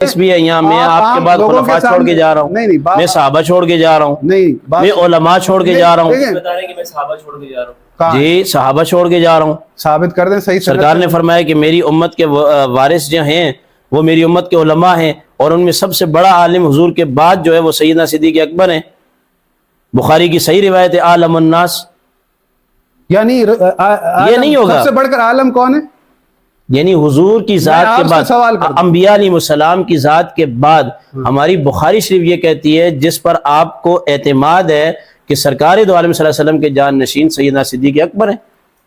اس بھی ہے یہاں، میں آپ کے بعد خلفاء چھوڑ کے جا رہا ہوں، میں صحابہ چھوڑ کے جا رہا ہوں، میں علماء چھوڑ کے جا رہا ہوں، بتا رہے ہیں کہ میں صحابہ چھوڑ کے جا رہا ہوں، جی صحابہ چھوڑ کے جا رہا ہوں، ثابت کر دیں صحیح۔ سرکار نے فرمایا کہ میری امت کے وارث جو ہیں وہ میری امت کے علماء ہیں، اور ان میں سب سے بڑا عالم حضور کے بعد جو ہے وہ سیدنا صدیق اکبر ہیں۔ بخاری کی صحیح روایت ہے عالم الناس، یعنی یہ نہیں ہوگا سب سے بڑھ کر عالم کون ہے؟ یعنی حضور کی ذات کے بعد، انبیاء علیہ السلام کی ذات کے بعد ہماری بخاری شریف یہ کہتی ہے، جس پر آپ کو اعتماد ہے کہ سرکار دو عالم صلی اللہ علیہ وسلم کے جان نشین سیدنا صدیق اکبر ہیں۔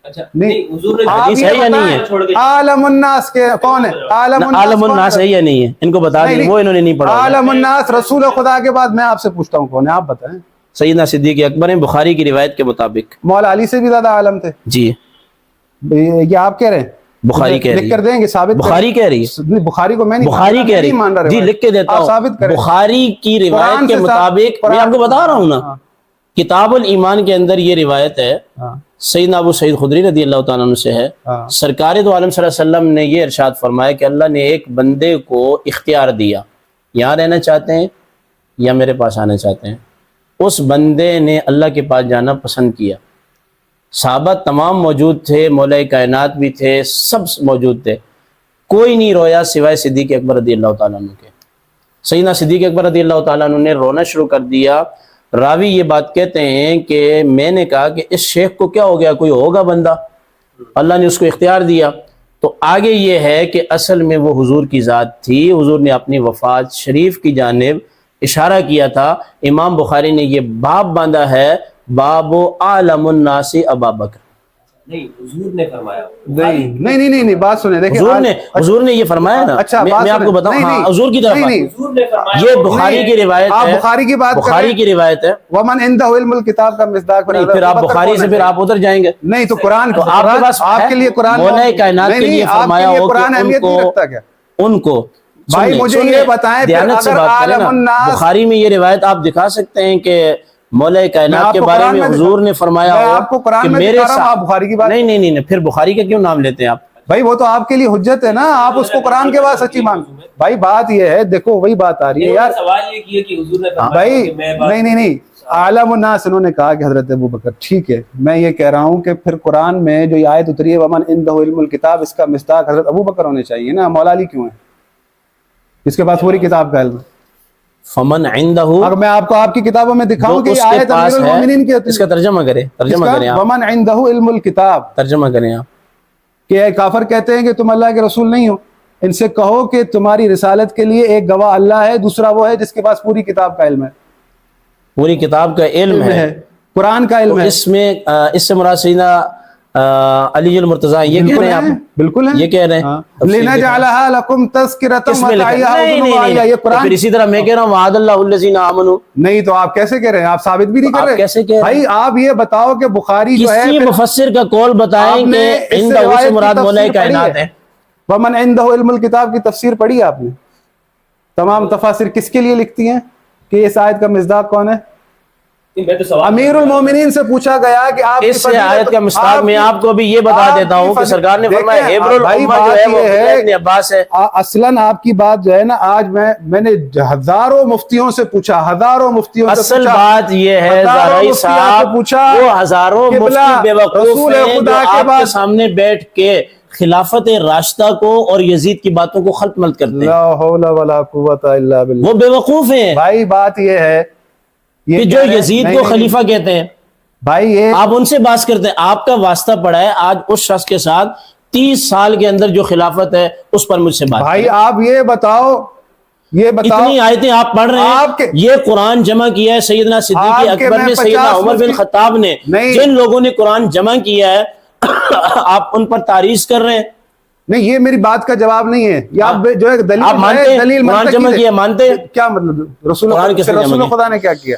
اچھا نہیں، حضور نے حدیث ہے یا نہیں ہے؟ عالم الناس کے کون ہے؟ عالم الناس ہے یا نہیں ہے؟ ان کو بتا دیں، وہ انہوں نے نہیں پڑھا۔ عالم الناس رسول خدا کے بعد میں آپ سے پوچھتا ہوں کون ہے، آپ بتائیں۔ سیدنا صدیق اکبر ہیں، بخاری کی روایت کے مطابق۔ مولا علی سے بھی زیادہ عالم تھے؟ جی یہ آپ کہہ رہے ہیں؟ بخاری کہہ رہی لکھ کر دیں گے، ثابت بخاری کہہ رہی ہے، بخاری کو میں نہیں بخاری کہہ رہی مان رہا، جی لکھ کے دیتا ہوں، بخاری کی روایت کے مطابق میں آپ کو بتا رہا ہوں نا، کتاب الایمان کے اندر یہ روایت ہے، سیدنا ابو سعید خدری رضی اللہ تعالیٰ عنہ سے ہے، سرکار دو عالم صلی اللہ علیہ وسلم نے یہ ارشاد فرمایا کہ اللہ نے ایک بندے کو اختیار دیا، یہاں رہنا چاہتے ہیں یا میرے پاس آنا چاہتے ہیں۔ اس بندے نے اللہ کے پاس جانا پسند کیا، صحابہ تمام موجود تھے، مولا کائنات بھی تھے، سب موجود تھے، کوئی نہیں رویا سوائے صدیق اکبر رضی اللہ تعالیٰ عنہ کے۔ سیدنا صدیق اکبر رضی اللہ تعالیٰ عنہ نے رونا شروع کر دیا۔ راوی یہ بات کہتے ہیں کہ میں نے کہا کہ اس شیخ کو کیا ہو گیا، کوئی ہوگا بندہ، اللہ نے اس کو اختیار دیا۔ تو آگے یہ ہے کہ اصل میں وہ حضور کی ذات تھی، حضور نے اپنی وفات شریف کی جانب اشارہ کیا تھا۔ امام بخاری نے یہ باب باندھا ہے، باب عالم الناس ابا بکر۔ نہیں، حضور نے فرمایا، نہیں بات سنیں، دیکھیں حضور نے یہ فرمایا نا، میں آپ کو بتاؤں، ہاں حضور کی طرف یہ بخاری کی روایت ہے، بخاری کی بات، بخاری کی روایت ہے، ومن عنده علم الکتاب کا مصداق، پھر آپ بخاری سے پھر آپ ادھر جائیں گے، نہیں تو قرآن کو آپ کے پاس آپ کے لیے قرآن مولا کائنات کے لیے فرمایا ہو کہ ان کو بھائی مجھے یہ بتائیں، دیانت سے بات کریں نا، بخاری میں یہ روایت آپ دکھا سکتے ہیں کہ مولا کائنات کے بارے میں حضور نے فرمایا ہو کہ میرے ساتھ، بخاری کی بات نہیں پھر بخاری کا کیوں نام لیتے ہیں آپ؟ بھائی وہ تو آپ کے لیے حجت ہے نا، آپ اس کو قرآن کے بعد سچی مانتے ہیں۔ بھائی بات یہ ہے، دیکھو وہی بات آ رہی ہے یار، سوال یہ کیا کہ حضور نے بھائی نہیں عالم الناس انہوں نے کہا کہ حضرت ابوبکر، ٹھیک ہے، میں یہ کہہ رہا ہوں کہ پھر قرآن میں جو آیت اتری ہے ومن عنده علم الکتاب، اس کا مصداق حضرت ابوبکر ہونے چاہیے نا، مولا علی کیوں ہے جس کے پاس پوری کتاب کا علم ہے؟ فمن عنده، اگر میں آپ کو آپ کی کتابوں میں دکھاؤں کہ یہ آیت امیر المومنین کی، اس کا ترجمہ کریں آپ، ومن عنده علم الکتاب، ترجمہ کریں آپ، کہ کافر کہتے ہیں کہ تم اللہ کے رسول نہیں ہو، ان سے کہو کہ تمہاری رسالت کے لیے ایک گواہ اللہ ہے، دوسرا وہ ہے جس کے پاس پوری کتاب کا علم ہے، پوری کتاب کا علم ہے، قرآن کا علم ہے۔ اس میں اس سے مراد سیدنا علی المرتضیٰ یہ کہہ رہے ہیں آپ؟ بالکل ہے، یہ کہہ رہے ہیں لِنَجْعَلَهَا لَكُمْ تَذْكِرَةً وَتَعِيَهَا أُذُنُ وَعِيَّ، یہ قرآن۔ پھر اسی طرح میں کہہ رہا ہوں وعد اللہ الذین آمنوا، نہیں تو آپ کیسے کہہ رہے ہیں؟ آپ ثابت بھی نہیں کر رہے، کیسے کہہ رہے ہیں؟ بھائی آپ یہ بتاؤ کہ بخاری جو ہے، کسی مفسر کا قول بتائیں کہ عنده سے مراد مولا کائنات ہے۔ ومن عنده علم الکتاب کی تفسیر پڑھی آپ نے؟ تمام تفاسیر کس کے لیے لکھتی ہیں کہ اس آیت کا مصداق کون ہے؟ امیر المومنین سے پوچھا گیا کہ آپ اس آیت کا مصداق میں آپ کو بھی یہ بتا دیتا ہوں کہ سرکار نے فرمایا حبر الامہ جو ہے وہ ابن عباس ہے۔ اصلاً آپ کی بات جو ہے نا، آج میں نے ہزاروں مفتیوں سے پوچھا، ہزاروں مفتیوں سے اصل بات یہ ہے زہرائی صاحب، وہ ہزاروں مفتی بیوقوف ہیں جو آپ کے سامنے بیٹھ کے خلافت راشدہ کو اور یزید کی باتوں کو خلط ملط کرتے ہیں، لا حول ولا قوت الا باللہ، وہ بیوقوف ہیں۔ بھائی بات یہ ہے کہ جو یزید کو خلیفہ کہتے ہیں، بھائی یہ آپ ان سے بات کرتے ہیں، آپ کا واسطہ پڑا ہے آج اس شخص کے ساتھ 30 سال کے اندر جو خلافت ہے اس پر مجھ سے بات بھائی آپ یہ بتاؤ اتنی آیتیں آپ پڑھ رہے ہیں، یہ قرآن جمع کیا ہے سیدنا صدیق اکبر نے، سیدنا عمر بن خطاب نے، جن لوگوں نے قرآن جمع کیا ہے آپ ان پر تعریض کر رہے ہیں۔ نہیں یہ میری بات کا جواب نہیں ہے، یہ آپ جو ہے دلیل، آپ مانتے ہیں قرآن جمع کیا، مانتے ہیں کیا مطلب؟ رسول خدا نے کیا کیا؟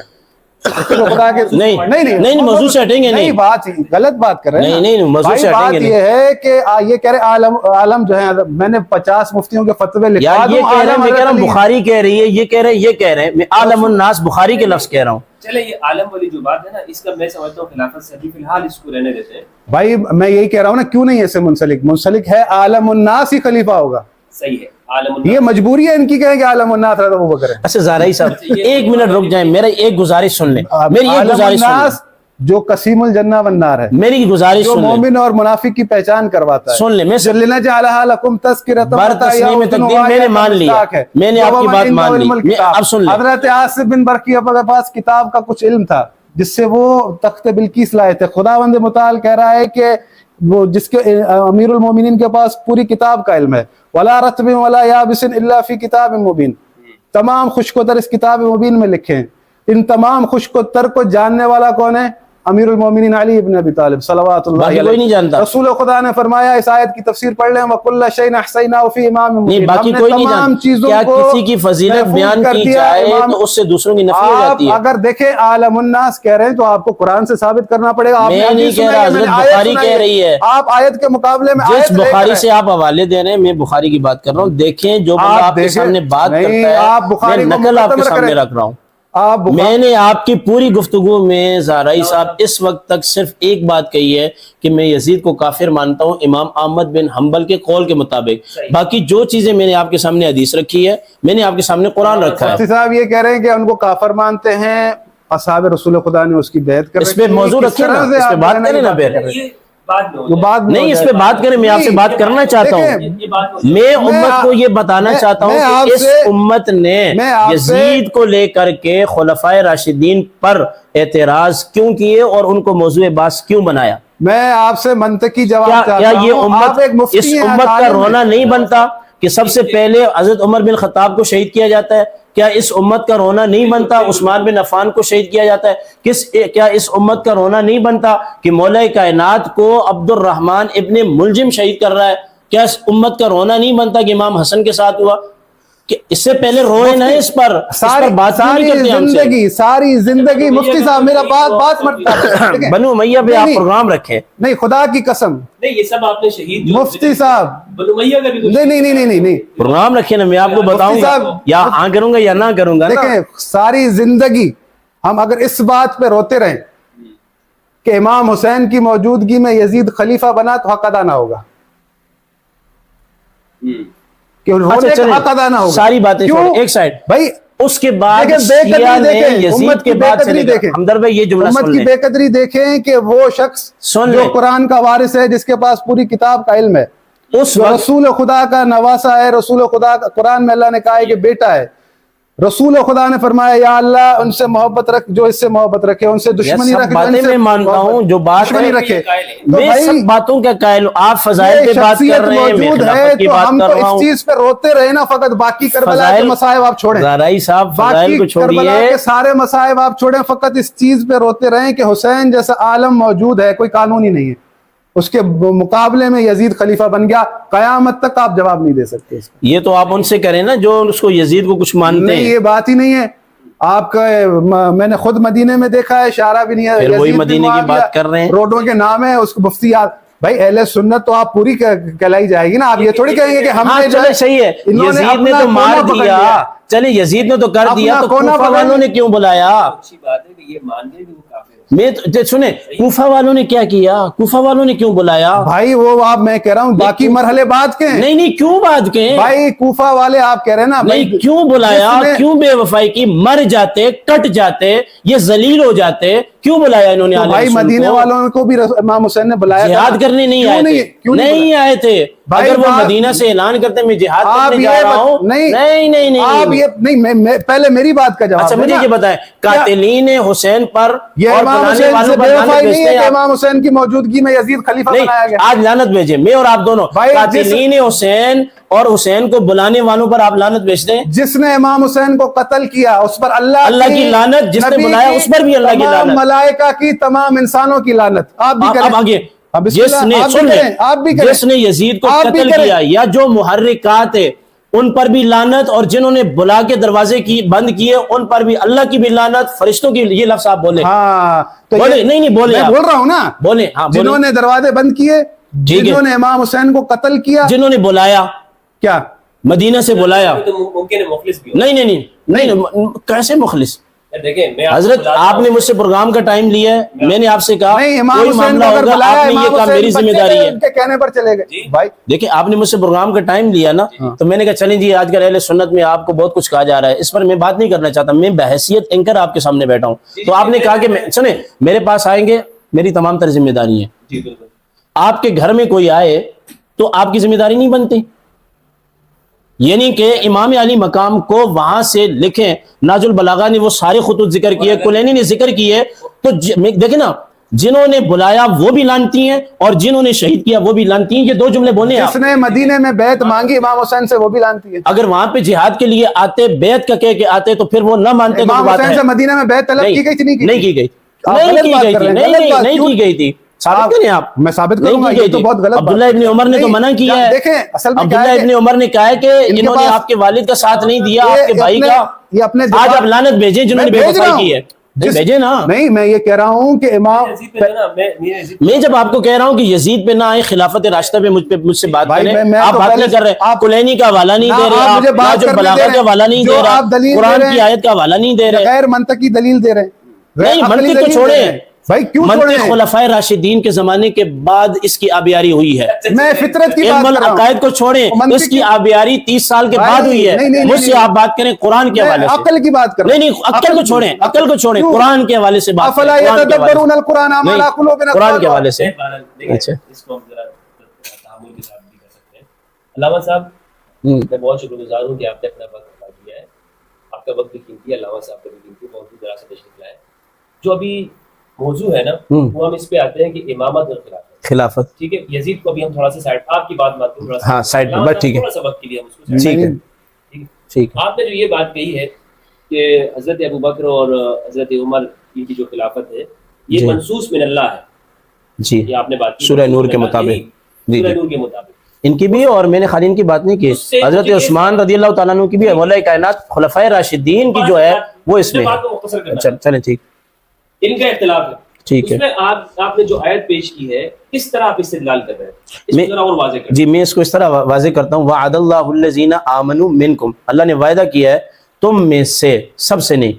نہیں موضوع سے ہٹیں گے، نہیں بات غلط بات کر رہے ہیں، نہیں موضوع سے ہٹیں گے۔ بات یہ ہے کہ یہ کہہ رہے عالم جو ہے، میں نے 50 مفتیوں کے فتوے لکھا دوں، یہ کہہ رہے ہیں، میں کہہ رہا ہوں بخاری کہہ رہی ہے، یہ کہہ رہے ہیں، میں عالم الناس بخاری کے لفظ کہہ رہا ہوں۔ چلے یہ عالم والی جو بات ہے نا، اس کا میں سمجھتا ہوں خلافت سے ابھی فی الحال اس کو رہنے دیتے ہیں۔ بھائی میں یہی کہہ رہا ہوں نا، کیوں نہیں ایسے منسلک ہے عالم الناس ہی خلیفہ ہوگا، صحیح ہے عالم الناس. یہ مجبوری ہے ان کی کہیں کہ عالم الناس حضرت ابوبکر ہے. اچھا زارعی صاحب ایک منٹ رک جائیں, میرا ایک گزارش سن لیں, میری ایک عالم گزارش سن لیں, الناس جو قسیم الجنہ والنار ہے, میری گزارش جو سن لیں, مومن اور منافق کی پہچان کرواتا ہے, سن لیں, میں لنجعلھا لکم تذکرۃ بار تسلیم تقدیم میں نے مان لیا, میں نے آپ کی بات مان لی, اب سن لیں. حضرت آصف بن برقی کے پاس کتاب کا کچھ علم تھا جس سے وہ تخت بلقیس لائے تھے. خداوند متعال کہہ رہا ہے کہ وہ جس کے امیر المومنین کے پاس پوری کتاب کا علم ہے, ولا رطب ولا یابس الا فی کتاب مبین, تمام خشک و تر اس کتاب مبین میں لکھے ہیں. ان تمام خشک و تر کو جاننے والا کون ہے؟ امیر المومنین علی ابن ابی طالب صلوات اللہ باقی کوئی نہیں جانتا. رسول خدا نے فرمایا, اس آیت کی تفسیر پڑھ لیں, وَكُلَّ شَيْءٍ أَحْصَيْنَاهُ فِي إِمَامٍ مُبِينٍ, نہیں باقی کوئی نہیں جانتا. کیا کسی کی فضیلت بیان کی جائے تو اس سے دوسروں کی نفی ہو جاتی ہے؟ اگر دیکھیں عالم الناس کہہ رہے ہیں تو آپ کو قرآن سے ثابت کرنا پڑے گا. میں نہیں کہہ رہا, حضرت بخاری کہہ رہی ہے. آپ آیت کے مقابلے میں جس بخاری سے آپ حوالے دے رہے ہیں, میں بخاری کی بات کر رہا ہوں. دیکھیں جو بندہ آپ کے سامنے بات کرتا ہے, میں نقل آپ کے سامنے رکھ رہا ہوں. میں نے آپ کی پوری گفتگو میں زارعی صاحب اس وقت تک صرف ایک بات کہی ہے کہ میں یزید کو کافر مانتا ہوں امام احمد بن حنبل کے قول کے مطابق. باقی جو چیزیں میں نے آپ کے سامنے حدیث رکھی ہے, میں نے آپ کے سامنے قرآن رکھا ہے. مفتی صاحب یہ کہہ رہے ہیں کہ ان کو کافر مانتے ہیں, اصحاب رسول خدا نے اس کی بیعت کر, اس پہ موضوع رکھیں نا, اس پہ بات کریں نا. پھر نہیں, اس پہ بات کریں, میں آپ سے بات کرنا چاہتا ہوں. میں امت کو یہ بتانا چاہتا ہوں کہ اس امت نے یزید کو لے کر کے خلفائے راشدین پر اعتراض کیوں کیے اور ان کو موضوع بحث کیوں بنایا. میں آپ سے منطقی جواب چاہتا کیا یہ ہوں. امت اس امت کا رونا نہیں بنتا کہ سب سے پہلے حضرت عمر بن خطاب کو شہید کیا جاتا ہے؟ کیا اس امت کا رونا نہیں بنتا عثمان بن عفان کو شہید کیا جاتا ہے؟ کیا اس امت کا رونا نہیں بنتا کہ مولا کائنات کو عبد الرحمن ابن ملجم شہید کر رہا ہے؟ کیا اس امت کا رونا نہیں بنتا کہ امام حسن کے ساتھ ہوا؟ کہ اس سے پہلے روئے نہ اس پر ساری زندگی مفتی صاحب میرا بات مت بنو امیہ پہ آپ پروگرام رکھے. نہیں خدا کی قسم نہیں, یہ سب آپ نے شہید مفتی صاحب بنو امیہ کا بھی نہیں پروگرام رکھے نا, میں آپ کو بتاؤں گا یا ہاں کروں گا یا نہ کروں گا. دیکھیں ساری زندگی ہم اگر اس بات پہ روتے رہیں کہ امام حسین کی موجودگی میں یزید خلیفہ بنا تو حق ادا نہ ہوگا, ساری باتیں ایک سائڈ بھائی. اس کے بعد یزید کے بعد ہمدرد بھائی یہ جملہ امت کی بے قدری دیکھیں کہ وہ شخص جو قرآن کا وارث ہے, جس کے پاس پوری کتاب کا علم ہے, اس رسول خدا کا نواسا ہے, رسول خدا کا قرآن میں اللہ نے کہا ہے کہ بیٹا ہے, رسول خدا نے فرمایا یا اللہ ان سے محبت رکھ جو اس سے محبت رکھے, ان سے دشمنی رکھ. باتیں میں مانتا ہوں جو بات رکھے, میں سب باتوں کا قائل ہوں. آپ فضائل پہ بات کر رہے ہیں, میں خلافت کی بات کر رہا ہوں. اس چیز پہ روتے رہے نا, فقط باقی کربلا کے مصائب آپ چھوڑیں. زارعی صاحب فضائل کو چھوڑیے, کربلا کے سارے مصائب آپ چھوڑیں, فقط اس چیز پہ روتے رہیں کہ حسین جیسا عالم موجود ہے, کوئی قانون ہی نہیں ہے, اس کے مقابلے میں یزید خلیفہ بن گیا. قیامت تک آپ جواب نہیں دے سکتے. یہ تو آپ ان سے کریں نا جو اس کو یزید کو کچھ مانتے ہیں. یہ بات ہی نہیں ہے. آپ کا میں نے خود مدینے میں دیکھا ہے, اشارہ بھی نہیں ہے, وہی مدینے کی بات کر رہے ہیں, روڈوں کے نام ہے, اس کو مفتی یاد. بھائی اہل سنت تو آپ پوری کہلائی جائے گی نا, آپ یہ تھوڑی کہیں گے کہ ہم نے چلے صحیح ہے یزید نے تو مار دیا, چلے یزید نے تو کر دیا, تو کوفہ والوں نے کیوں بلایا؟ اچھی بات ہے کہ یہ مان لے کہ وہ کافر ہے. میں سنیں کوفہ والوں نے کیا کیا, کوفہ والوں نے کیوں بلایا؟ بھائی وہ آپ میں کہہ رہا ہوں باقی مرحلے بعد کے ہیں. نہیں کیوں بعد کے ہیں بھائی, کوفہ والے آپ کہہ رہے ہیں نا, نہیں کیوں بلایا, کیوں بے وفائی کی, مر جاتے, کٹ جاتے, یہ ذلیل ہو جاتے, کیوں بلایا انہوں نے؟ بھائی مدینے والوں کو بھی امام حسین نے بلایا, جہاد کرنے نہیں آئے تھے. اگر وہ مدینہ سے اعلان کرتے میں جہاد کرنے جا رہا ہوں, نہیں آپ یہ نہیں, پہلے میری بات کا جواب. اچھا مجھے یہ بتائیں, قاتلین حسین پر یہ امام حسین سے بے وفائی نہیں ہے کہ امام حسین کی موجودگی میں یزید خلیفہ بنایا گیا. آج لعنت بھیجیں, میں اور آپ دونوں قاتلین حسین اور حسین کو بلانے والوں پر آپ لعنت بھیج دیں. جس نے امام حسین کو قتل کیا اس پر اللہ کی لعنت, جس نے بلایا اس پر بھی اللہ کی لعنت, ملائکہ کی, تمام انسانوں کی لعنت. آپ بھی کریں, آگے جس نے یزید کو قتل کیا یا جو محرکات ہے ان پر بھی لعنت, اور جنہوں نے بلا کے دروازے کی بند کیے ان پر بھی اللہ کی بھی لعنت, فرشتوں کی. یہ لفظ آپ بولے. ہاں بولے, نہیں بولے, بول رہا ہوں نا, بولے. جنہوں نے دروازے بند کیے, جنہوں نے امام حسین کو قتل کیا, جنہوں نے بلایا, کیا مدینہ سے بلایا, ممکن ہے مخلص بھی ہو. نہیں کیسے مخلص, دیکھیں میں حضرت آپ نے مجھ سے پروگرام کا ٹائم لیا ہے, میں نے آپ سے کہا نہیں, امام کوئی حسین معاملہ کو اگر ہوگا بلایا, آپ نے یہ امام کہا حسین میری ذمہ داری ہے. ان کے کہنے پر چلے گئے بھائی. دیکھیں آپ نے مجھ سے پروگرام کا ٹائم لیا نا, تو میں نے کہا چلیں جی آج کل اہل سنت میں آپ کو بہت کچھ کہا جا رہا ہے, اس پر میں بات نہیں کرنا چاہتا, میں بحیثیت اینکر آپ کے سامنے بیٹھا ہوں. تو آپ نے کہا کہ سنیں میرے پاس آئیں گے, میری تمام تر ذمہ داری ہے. جی بالکل. آپ کے گھر میں کوئی آئے تو آپ کی ذمہ داری نہیں بنتی, یعنی کہ امام علی مقام کو وہاں سے لکھیں. ناج البلاغہ نے وہ سارے خطوط ذکر کیے, کلینی نے ذکر کیے, تو دیکھیں نا جنہوں نے بلایا وہ بھی لانتی ہیں اور جنہوں نے شہید کیا وہ بھی لانتی ہیں. یہ دو جملے بولے جس نے مدینے میں بیعت مانگی امام حسین سے وہ بھی لانتی ہے. اگر وہاں پہ جہاد کے لیے آتے, بیعت کا کہہ کے آتے, تو پھر وہ نہ مانتے. امام حسین سے مدینے میں بیعت طلب کی گئی تھی نہیں کی گئی, نہیں کی گئی تھی. ثابت کریں آپ, میں ثابت کروں گا, یہ تو بہت غلط. عبداللہ ابن عمر نے تو منع کیا ہے. دیکھیں اصل میں عبداللہ ابن عمر نے کہا ہے کہ انہوں نے آپ کے والد کا ساتھ نہیں دیا, آپ کے بھائی کا. یہ اپنے آج آپ لعنت بھیجیں جنہوں نے بے وفائی کی ہے, بھیجیں نا. نہیں میں یہ کہہ رہا ہوں کہ امام, میں جب آپ کو کہہ رہا ہوں کہ یزید پہ نہ آئے, خلافت راشدہ پہ مجھ سے بات کریں, آپ بات نہیں کر رہے. آپ کلینی کا حوالہ نہیں دے رہے, آپ ناج البلاغہ کا حوالہ نہیں دے رہے, قرآن کی آیت کا حوالہ نہیں دے رہے, غیر منطقی دلیل دے رہے ہیں. نہیں منطق کو چھوڑیں بھائی, کیوں منطق خلفائے راشدین کے زمانے کے بعد اس کی آبیاری ہوئی ہے. میں فطرت کی بات کر رہا ہوں, عقائد کو چھوڑیں, اس کی آبیاری 30 سال کے بعد ہوئی ہے. مجھ سے آپ بات کریں قرآن کے حوالے سے, عقل کی بات کر رہا ہوں. نہیں عقل کو چھوڑیں, عقل کو چھوڑیں, قرآن کے حوالے سے بات کریں. افلا یتدبرون القرآن ام علی قلوب اقفالها, قرآن کے حوالے سے. اچھا اس کو ہم ذرا تحمل کے ساتھ بھی کر سکتے ہیں. علامہ صاحب میں بہت شکر گزار ہوں کہ آپ نے اپنا وقت لگا دیا ہے, آپ کا وقت بھی قیمتی ہے, علامہ صاحب کا بھی قیمتی, بہت ہی ذرا سے تشریف لائے. جو ابھی موضوع ہے نا وہ ہم اس پہ آتے ہیں کہ امامت اور خلافت. ٹھیک ہے, یزید کو بھی ہم تھوڑا سا سائڈ, آپ کی بات مانتے ہیں, ہاں سائڈ پر, بس ٹھیک ہے, تھوڑا سا وقت کے لیے ہم اس کو ٹھیک ہے, ٹھیک ہے. آپ نے جو یہ بات کہی ہے کہ حضرت ابوبکر اور حضرت عمر کی جو خلافت ہے یہ منصوص من اللہ ہے. جی, یہ آپ نے بات کی سورہ نور کے مطابق, سورہ نور کے مطابق ان کی بھی, اور میں نے خالی ان کی بات نہیں کی, حضرت عثمان رضی اللہ تعالیٰ عنہ کی بھی, مولا کائنات خلفائے راشدین کی جو ہے وہ اس میں ہے. چلیں ٹھیک, ان کا اختلاف ہے. ٹھیک ہے, اس میں آپ نے جو آیت پیش کی ہے کس طرح آپ استدلال کر رہے ہیں, اس کو ذرا اور واضح کریں. جی میں اس کو اس طرح واضح کرتا ہوں. وعد اللہ الذین آمنوا منکم, اللہ نے وعدہ کیا ہے تم میں سے, سب سے نہیں,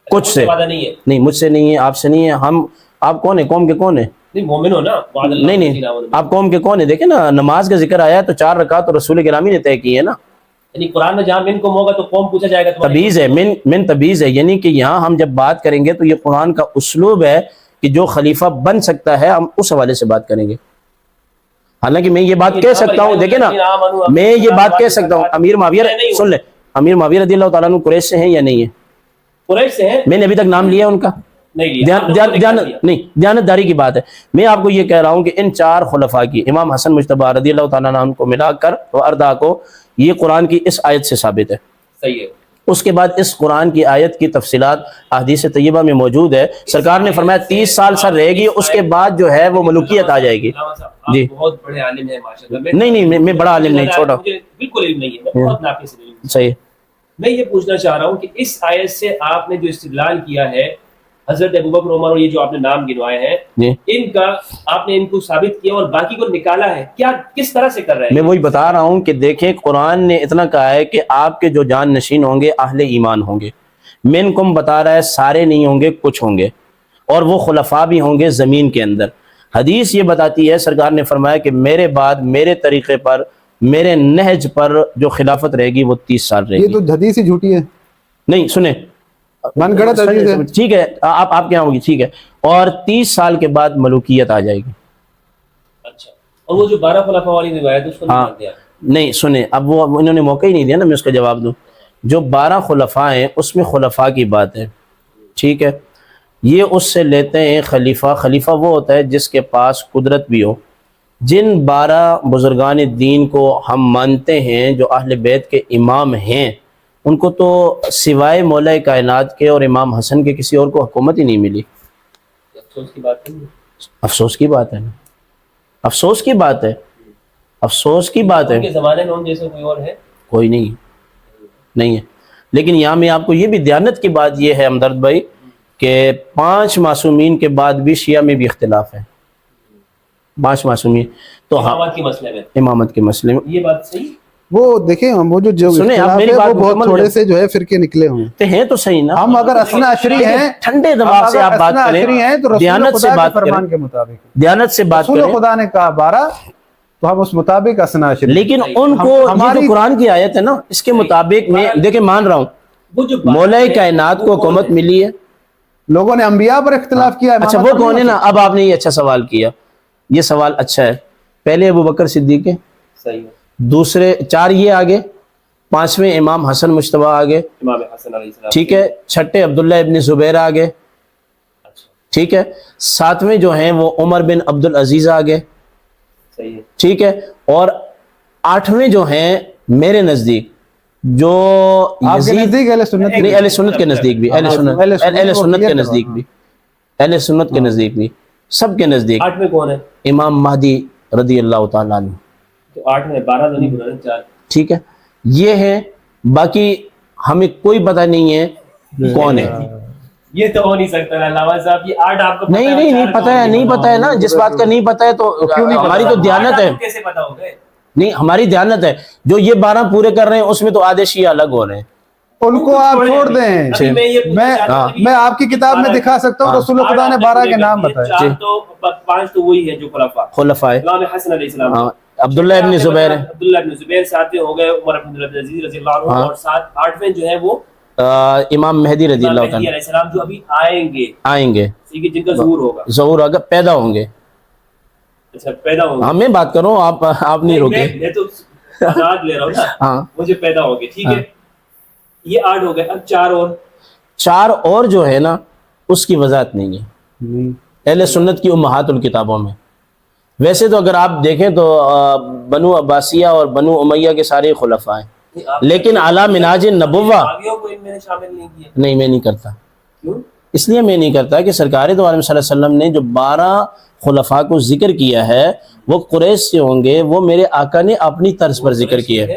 کچھ سے. وعدہ نہیں ہے, نہیں مجھ سے نہیں ہے, آپ سے نہیں ہے. ہم, آپ کون ہیں, قوم کے کون ہیں؟ نہیں مومن ہو نا. نہیں آپ قوم کے کون ہیں؟ دیکھیں نا نماز کا ذکر آیا ہے تو 4 رکعت تو رسول گرامی نے طے کی ہے نا. یعنی قرآن میں جہاں من کم ہوگا تو قوم پوچھا جائے گا, تبیز ہے, من تبیز ہے, یعنی کہ یہاں ہم جب بات کریں گے تو یہ قرآن کا اسلوب ہے کہ جو خلیفہ بن سکتا ہے ہم اس حوالے سے بات کریں گے. حالانکہ میں یہ بات کہہ سکتا ہوں, دیکھیں نا میں یہ بات کہہ سکتا ہوں, امیر معاویہ, سن لیں, امیر معاویہ رضی اللہ تعالیٰ عنہ قریش سے ہیں یا نہیں ہیں؟ قریش سے ہیں. میں نے ابھی تک نام لیا ان کا نہیں, دیانتداری کی بات ہے. میں آپ کو یہ کہہ رہا ہوں کہ ان 4 خلفاء کی, امام حسن مجتبی رضی اللہ تعالیٰ عنہ کو ملا کر و اردا کو, یہ قرآن کی اس آیت سے ثابت ہے. صحیح ہے. اس کے بعد اس قرآن کی آیت کی تفصیلات احادیث طیبہ میں موجود ہے. سرکار نے فرمایا 30 سال سر رہے گی, اس کے بعد جو ہے وہ ملوکیت آ جائے گی. جی بہت بڑے عالم ہیں ماشاءاللہ. نہیں میں بڑا عالم نہیں, چھوٹا, مجھے بالکل علم نہیں ہے, میں بہت ناقص ہوں. صحیح. میں یہ پوچھنا چاہ رہا ہوں کہ اس آیت سے آپ نے جو استدلال کیا ہے حضرت ابوبکر عمر اور یہ جو آپ نے نام گنوائے ہیں ان کا, آپ نے ان کو ثابت کیا اور باقی کو نکالا ہے, کیا کس طرح سے کر رہے ہیں؟ میں وہی بتا رہا ہوں کہ دیکھیں قرآن نے اتنا کہا ہے کہ آپ کے جو جان نشین ہوں گے اہل ایمان ہوں گے. منکم بتا رہا ہے سارے نہیں ہوں گے, کچھ ہوں گے, اور وہ خلفاء بھی ہوں گے زمین کے اندر. حدیث یہ بتاتی ہے, سرکار نے فرمایا کہ میرے بعد میرے طریقے پر, میرے نہج پر جو خلافت رہے گی وہ 30 سال رہے گی. یہ تو حدیث ہی جھوٹی ہے. نہیں سنیں, من گڑت حدیث ہے. ٹھیک ہے, آپ کیا ہوگی, ٹھیک ہے, اور 30 سال کے بعد ملوکیت آ جائے گی. اچھا, اور وہ جو 12 خلفاء والی روایت اس کو نہیں مانتے ہیں. نہیں سنیں, اب وہ انہوں نے موقع ہی نہیں دیا نا میں اس کا جواب دوں. جو 12 خلفاء ہیں اس میں خلفاء کی بات ہے, ٹھیک ہے, یہ اس سے لیتے ہیں خلیفہ. خلیفہ وہ ہوتا ہے جس کے پاس قدرت بھی ہو. جن 12 بزرگان دین کو ہم مانتے ہیں جو اہل بیت کے امام ہیں, ان کو تو سوائے مولا کائنات کے اور امام حسن کے کسی اور کو حکومت ہی نہیں ملی. افسوس کی بات نہیں, افسوس کی بات ہے نا, افسوس کی بات ہے, افسوس کی بات ہے. ان کے زمانے میں ان جیسے کوئی اور ہے؟ کوئی نہیں ہے. لیکن یہاں میں آپ کو یہ بھی دیانت کی بات یہ ہے ہمدرد بھائی کہ 5 معصومین کے بعد بھی شیعہ میں بھی اختلاف ہے. 5 معصومین تو امامت کے مسئلے میں, امامت کے مسئلے میں یہ بات صحیح. وہ دیکھیں وہ جو سنیں، آپ اختلاف میری ہے بات وہ بہت مکمل تھوڑے کریں۔ سے جو ہے فرقے نکلے ہوئے ہیں. تو ہیں تو صحیح نا، ہم اگر اسنا عشری ہیں، ٹھنڈے دماغ سے آپ بات کریں، ہیں تو رسول دیانت سے خدا بات کے فرمان کریں، کے مطابق دیانت سے بات رسول کریں. خدا نے کہا 12 تو ہم اس مطابق اسنا عشری. لیکن ان کو یہ جو قرآن کی آیت ہے نا، اس کے مطابق میں دیکھیں مان رہا ہوں وہ جو مولا کائنات کو حکومت ملی ہے. لوگوں نے انبیاء پر اختلاف کیا ہے. اچھا وہ کون ہے نا، اب آپ نے یہ اچھا سوال کیا، یہ سوال اچھا ہے. پہلے ابو بکر صدیق ہے، صحیح ہے، دوسرے 4 یہ آگے، 5ویں امام حسن مجتبی آگے، امام حسن علیہ السلام، ٹھیک ہے، 6 عبداللہ ابن زبیر آگے، اچھا ٹھیک ہے، 7ویں جو ہیں وہ عمر بن عبد العزیز آگے، صحیح ہے، ٹھیک ہے، اور 8ویں جو ہیں میرے نزدیک جو آپ کے یزید، نزدیک اہل سنت نہیں اہل سنت کے نزدیک بھی، اہل سنت کے نزدیک بھی، اہل سنت کے نزدیک بھی، سب کے نزدیک 8 میں کون ہے؟ امام مہدی رضی اللہ تعالیٰ عنہ، تو 8 میں 12 تو نہیں بنا 4. ٹھیک ہے. یہ ہے، باقی ہمیں کوئی پتہ نہیں ہے کون ہے. یہ تو ہو نہیں سکتا نا علامہ صاحب، یہ 8 آپ کو نہیں نہیں نہیں پتہ ہے، نہیں پتہ ہے نا، جس بات کا نہیں پتہ ہے تو ہماری تو دیانت ہے. کیسے پتہ ہو گئے؟ نہیں ہماری دیانت ہے، جو یہ 12 پورے کر رہے ہیں اس میں تو آدھے شیعہ الگ ہو رہے ہیں. ان کو آپ چھوڑ دیں. میں آپ کی کتاب میں دکھا سکتا ہوں رسول خدا نے 12 کے نام بتائے. 4 تو 5 تو وہی ہے جو خلفاء امام حسن علیہ السلام، عبداللہ ابن زبیر ہے، عبداللہ ابن زبیر، 7ویں ہو گئے عمر بن عبد العزیز رضی اللہ عنہ، اور 8ویں جو ہے وہ امام مہدی رضی اللہ مہدی تعالیٰ علیہ السلام جو ابھی آئیں گے، ٹھیک ہے، جن کا ظہور ہوگا، ظہور اگر پیدا ہوں گے. اچھا پیدا ہوں ہاں میں بات کروں، آپ نہیں روکے. میں تو آزاد لے رہا ہوں نا، ہاں مجھے پیدا ہو گئے، ٹھیک ہے، یہ 8 ہو گئے. اب 4 اور جو ہے نا اس کی وضاحت نہیں ہے اہل سنت کی امہات الکتابوں میں. ویسے تو اگر آپ دیکھیں تو بنو عباسیہ اور بنو امیہ کے سارے خلفاء ہیں، لیکن اعلیٰ مناج نبوہ کو ان میں نے شامل نہیں کیا. نہیں میں نہیں کرتا. کیوں؟ اس لیے میں نہیں کرتا کہ سرکار دو عالم صلی اللہ علیہ وسلم نے جو 12 خلفاء کو ذکر کیا ہے وہ قریش سے ہوں گے، وہ میرے آقا نے اپنی طرز پر ذکر کیا ہے،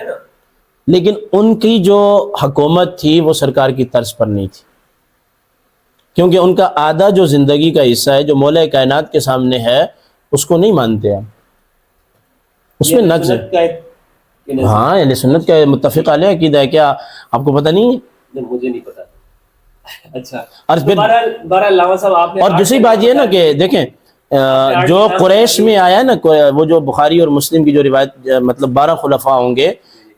لیکن ان کی جو حکومت تھی وہ سرکار کی طرز پر نہیں تھی، کیونکہ ان کا آدھا جو زندگی کا حصہ ہے جو مولا کائنات کے سامنے ہے اس کو نہیں مانتے آپ، اس میں نقص ہے. ہاں اہل سنت کا متفق علیہ عقیدہ ہے. کیا آپ کو پتہ نہیں ہے؟ مجھے نہیں پتا. اچھا، اور علامہ صاحب آپ نے، اور دوسری بات یہ ہے نا کہ دیکھیں جو قریش میں آیا ہے نا، وہ جو بخاری اور مسلم کی جو روایت، مطلب 12 خلفاء ہوں گے،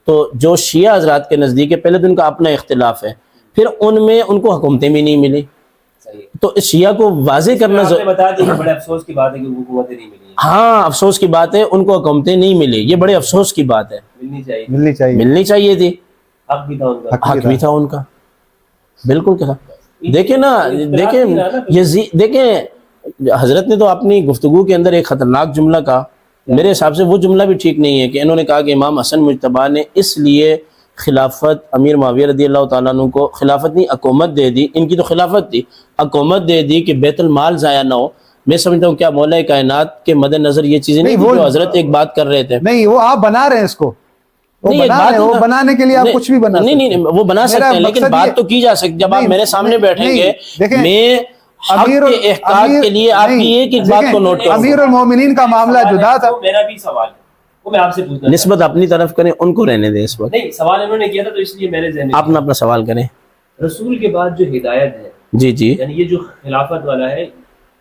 تو جو شیعہ حضرات کے نزدیک ہے، پہلے تو ان کا اپنا اختلاف ہے، پھر ان میں ان کو حکومتیں بھی نہیں ملی، تو اس شیعہ کو واضح کرنا بتا دیں کہ بڑے افسوس کی بات ہے کہ وہ حکومتیں نہیں ملی. ہاں افسوس کی بات ہے، ان کو حکومتیں نہیں ملی، یہ بڑے افسوس کی بات ہے. ملنی چاہیے تھی، حق بھی تھا ان کا، حق بھی تھا ان کا، بالکل کہا. دیکھیں نا، دیکھیں حضرت نے تو اپنی گفتگو کے اندر ایک خطرناک جملہ کہا، میرے حساب سے وہ جملہ بھی ٹھیک نہیں ہے، کہ انہوں نے کہا کہ امام حسن مجتبی نے اس لیے خلافت امیر معاویہ رضی اللہ تعالیٰ عنہ کو، خلافت نہیں حکومت دے دی، ان کی تو خلافت تھی، حکومت دے دی کہ بیت المال ضائع نہ ہو. میں سمجھتا ہوں کیا مولا کائنات کے مد نظر یہ چیزیں نہیں جو حضرت ایک بات کر رہے تھے. نہیں وہ آپ بنا رہے ہیں اس کو، وہ بنانے کے لیے آپ کچھ بھی بنا سکتے ہیں. نہیں وہ بنا سکتے ہیں، لیکن بات تو کی جا سکتی. جب آپ میرے سامنے بیٹھیں گے، میں حق کے احقاق کے لیے آپ کی ایک بات کو نوٹ کروں. امیر المومنین کا معاملہ جدا تھا. میرا بھی سوال ہے، وہ میں آپ سے پوچھنا، نسبت اپنی طرف کریں، ان کو رہنے دیں اس وقت. نہیں سوال انہوں نے کیا تھا تو اس لیے میرے ذہن میں آپ اپنا سوال کریں. رسول کے بعد جو ہدایت ہے، جی جی، یعنی یہ جو خلافت والا ہے،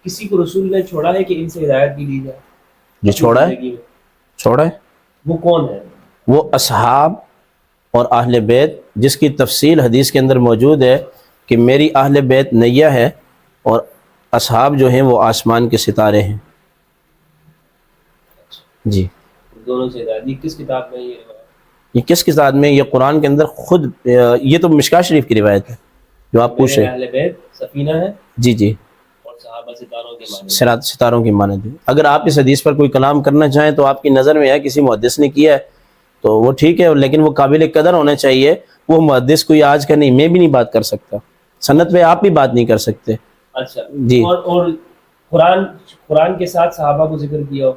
کسی کو رسول نے چھوڑا ہے کہ ان سے ہدایت بھی لی جائے؟ جو چھوڑا ہے وہ کون ہے؟ وہ اصحاب اور اہل بیت، جس کی تفصیل حدیث کے اندر موجود ہے کہ میری اہل بیت نیا ہے اور اصحاب جو ہیں وہ آسمان کے ستارے ہیں. جی دونوں سے ہدایت. یہ کس کتاب میں یہ کس کتاب میں؟ یہ قرآن کے اندر خود، یہ تو مشکاہ شریف کی روایت ہے جو آپ پوچھ رہے ہیں. اہل بیت سفینہ ہے، جی جی، اور صحابہ ستاروں کے معنی، ستاروں کی مانند ہے. اگر آپ اس حدیث پر کوئی کلام کرنا چاہیں تو آپ کی نظر میں ہے کسی محدث نے کیا ہے تو وہ ٹھیک ہے، لیکن وہ قابل قدر ہونا چاہیے. وہ محدث کوئی آج کا نہیں، میں بھی نہیں بات کر سکتا، سند پہ آپ بھی بات نہیں کر سکتے. اچھا جی. اور قرآن کے ساتھ صحابہ کو ذکر کیا ہو،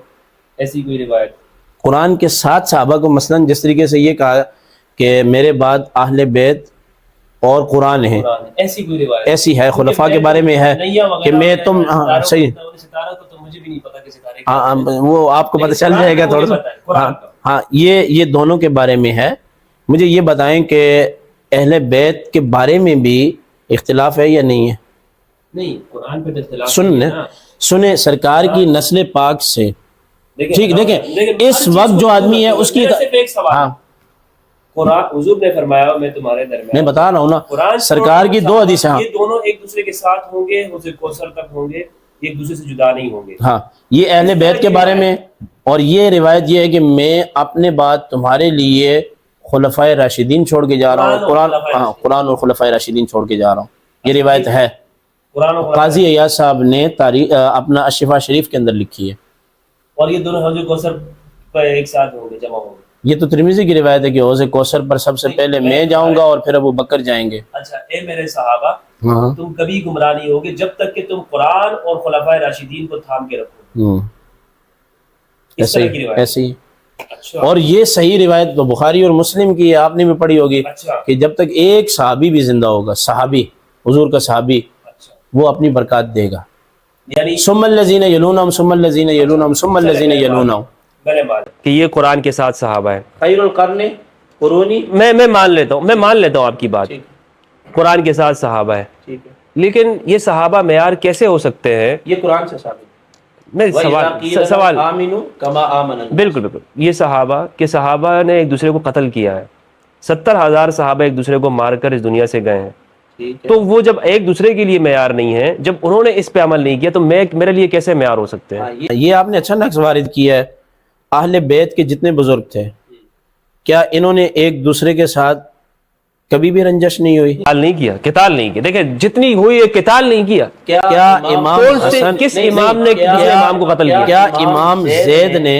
ایسی کوئی روایت؟ قرآن کے ساتھ صحابہ کو مثلاً جس طریقے سے یہ کہا کہ میرے بعد اہل بیت اور قرآن ہے، ایسی کوئی روایت ایسی ہے. خلفاء کے بارے میں ہے کہ میں تم، ہاں صحیح، ستارہ کو تو مجھے بھی نہیں پتا کہ ستارے، وہ آپ کو پتہ چل جائے گا تھوڑا سا. ہاں یہ دونوں کے بارے میں ہے. مجھے یہ بتائیں کہ اہل بیت کے بارے میں بھی اختلاف ہے یا نہیں ہے؟ نہیں، قرآن پہ تو اختلاف سنیں سرکار کی نسل پاک سے. ٹھیک، دیکھیں اس وقت جو آدمی ہے اس کی ہاں قرآن حضور نے فرمایا میں تمہارے درمیان، میں بتا رہا ہوں نا، سرکار کی 2 حدیث ہیں. یہ دونوں ایک دوسرے کے ساتھ ہوں گے، حوض کوثر تک ہوں گے، ایک دوسرے سے جدا نہیں ہوں گے. ہاں یہ اہل بیت کے بارے میں. اور یہ روایت یہ ہے کہ میں اپنے بعد تمہارے لیے خلفائے راشدین چھوڑ کے جا رہا ہوں. قرآن اور خلفائے راشدین چھوڑ کے جا رہا ہوں. یہ روایت ہے، قرآن اور قاضی ایاز صاحب نے اپنا الشفا شریف کے اندر لکھی ہے. اور یہ دونوں حوض کوثر پر ایک ساتھ ہوں گے، جمع ہوں گے. یہ تو ترمذی کی روایت ہے کہ حوض کوثر پر سب سے پہلے میں جاؤں گا اور پھر ابو بکر جائیں گے. اچھا، اے میرے صحابہ، تم کبھی گمراہ نہیں ہوگے جب تک کہ تم قرآن اور خلفائے راشدین کو تھام کے رکھو. ایسے ہی. اور یہ صحیح روایت تو بخاری اور مسلم کی ہے، آپ نے بھی پڑھی ہوگی کہ جب تک ایک صحابی بھی زندہ ہوگا، صحابی حضور کا صحابی، وہ اپنی برکات دے گا. یعنی ثم الذین یلونہم ثم الذین یلونہم ثم الذین یلونہم، کہ یہ قرآن کے ساتھ صحابہ ہے. خیر القرن قرونی. میں مان لیتا ہوں آپ کی بات، قرآن کے ساتھ صحابہ ہے. ٹھیک ہے، لیکن یہ صحابہ معیار کیسے ہو سکتے ہیں؟ یہ قرآن سے ثابت. میں سوال آمنوا کما آمن الناس. بالکل یہ صحابہ نے ایک دوسرے کو قتل کیا ہے. 70,000 صحابہ ایک دوسرے کو مار کر اس دنیا سے گئے ہیں. تو وہ جب ایک دوسرے کے لیے معیار نہیں ہے، جب انہوں نے اس پہ عمل نہیں کیا تو میرے لیے کیسے معیار ہو سکتے ہیں؟ یہ آپ نے اچھا نقص وارد کیا ہے. اہل بیت کے جتنے بزرگ تھے، کیا انہوں نے ایک دوسرے کے ساتھ کبھی بھی رنجش نہیں ہوئی؟ قتال نہیں کیا. دیکھیں جتنی ہوئی ہے، قتال نہیں کیا. کیا امام حسن کس امام نے دوسرے امام کو قتل کیا؟ کیا امام زید نے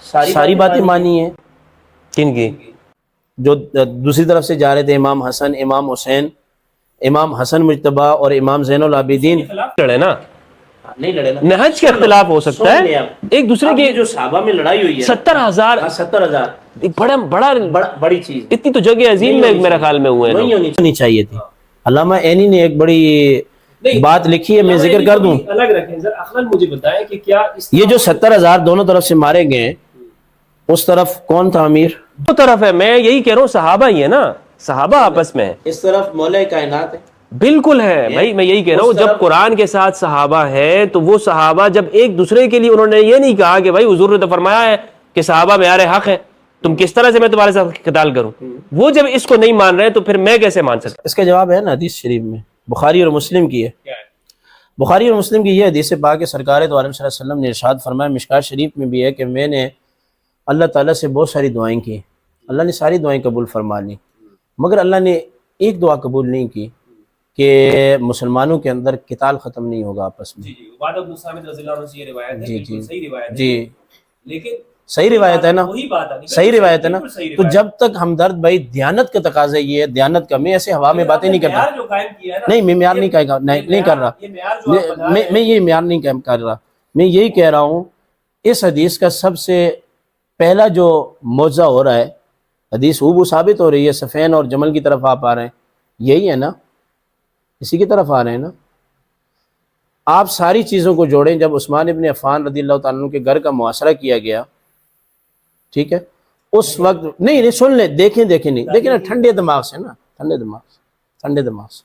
ساری باتیں مانی ہیں؟ کن کی؟ جو دوسری طرف سے جا رہے تھے، امام حسن، امام حسین، امام حسن مجتبی اور امام زین العابدین. لڑے نا، نہیں لڑے نا، نہج کے اختلاف ہو سکتا ہے. ایک دوسرے کی جو صحابہ میں لڑائی ہوئی ہے 70,000 ایک بڑی چیز. اتنی تو جگہ عظیم میں میرے خیال میں ہوئے ہیں. ہونی چاہیے تھی. علامہ عینی نے ایک بڑی بات لکھی ہے، میں ذکر کر دوں. الگ رکھیں ذرا، اخلاق مجھے بتائیں کہ کیا یہ جو 70,000 دونوں طرف سے مارے گئے، اس طرف کون تھا امیر؟ دو طرف ہے. میں یہی کہہ رہا ہوں، صحابہ ہی ہے نا، صحابہ آپس میں. اس طرف مولا کائنات ہے. بالکل ہے بھائی، میں یہی کہہ رہا ہوں، جب قرآن کے ساتھ صحابہ ہے تو وہ صحابہ جب ایک دوسرے کے لیے انہوں نے یہ نہیں کہا کہ بھائی حضور نے تو فرمایا ہے کہ صحابہ معیار حق ہے، تم کس طرح سے میں تمہارے ساتھ قتال کروں. وہ جب اس کو نہیں مان رہے تو پھر میں کیسے مان سکتا؟ اس کا جواب ہے نا حدیث شریف میں، بخاری اور مسلم کی ہے. بخاری اور مسلم کی یہ حدیث پاک ہے، سرکار دو عالم صلی اللہ علیہ وسلم نے ارشاد فرمایا، مشکات شریف میں بھی ہے کہ میں نے اللہ تعالیٰ سے بہت ساری دعائیں کی، اللہ نے ساری دعائیں قبول فرما لی، مگر اللہ نے ایک دعا قبول نہیں کی کہ مسلمانوں کے اندر قتال ختم نہیں ہوگا آپس میں. عبادہ بن صامت رضی اللہ عنہ سے یہ روایت ہے، بالکل صحیح روایت ہے. جی لیکن صحیح روایت ہے نا، وہی بات ہے، صحیح روایت ہے نا. تو جب تک ہمدرد بھائی دیانت کا تقاضا یہ ہے، دیانت کا، میں ایسے ہوا میں باتیں نہیں کرتا. نہیں میں معیار نہیں کر رہا، میں یہ معیار نہیں کر رہا. میں یہی کہہ رہا ہوں، اس حدیث کا سب سے پہلا جو معجزہ ہو رہا ہے، حدیث وہ ثابت ہو رہی ہے، صفین اور جمل کی طرف آپ آ رہے ہیں، یہی ہے نا، اسی کی طرف آ رہے ہیں نا. آپ ساری چیزوں کو جوڑیں. جب عثمان ابن عفان رضی اللہ تعالیٰ عنہ کے گھر کا محاصرہ کیا گیا، ٹھیک ہے، اس وقت نہیں سن لیں، دیکھیں نا، ٹھنڈے دماغ سے نا، ٹھنڈے دماغ سے.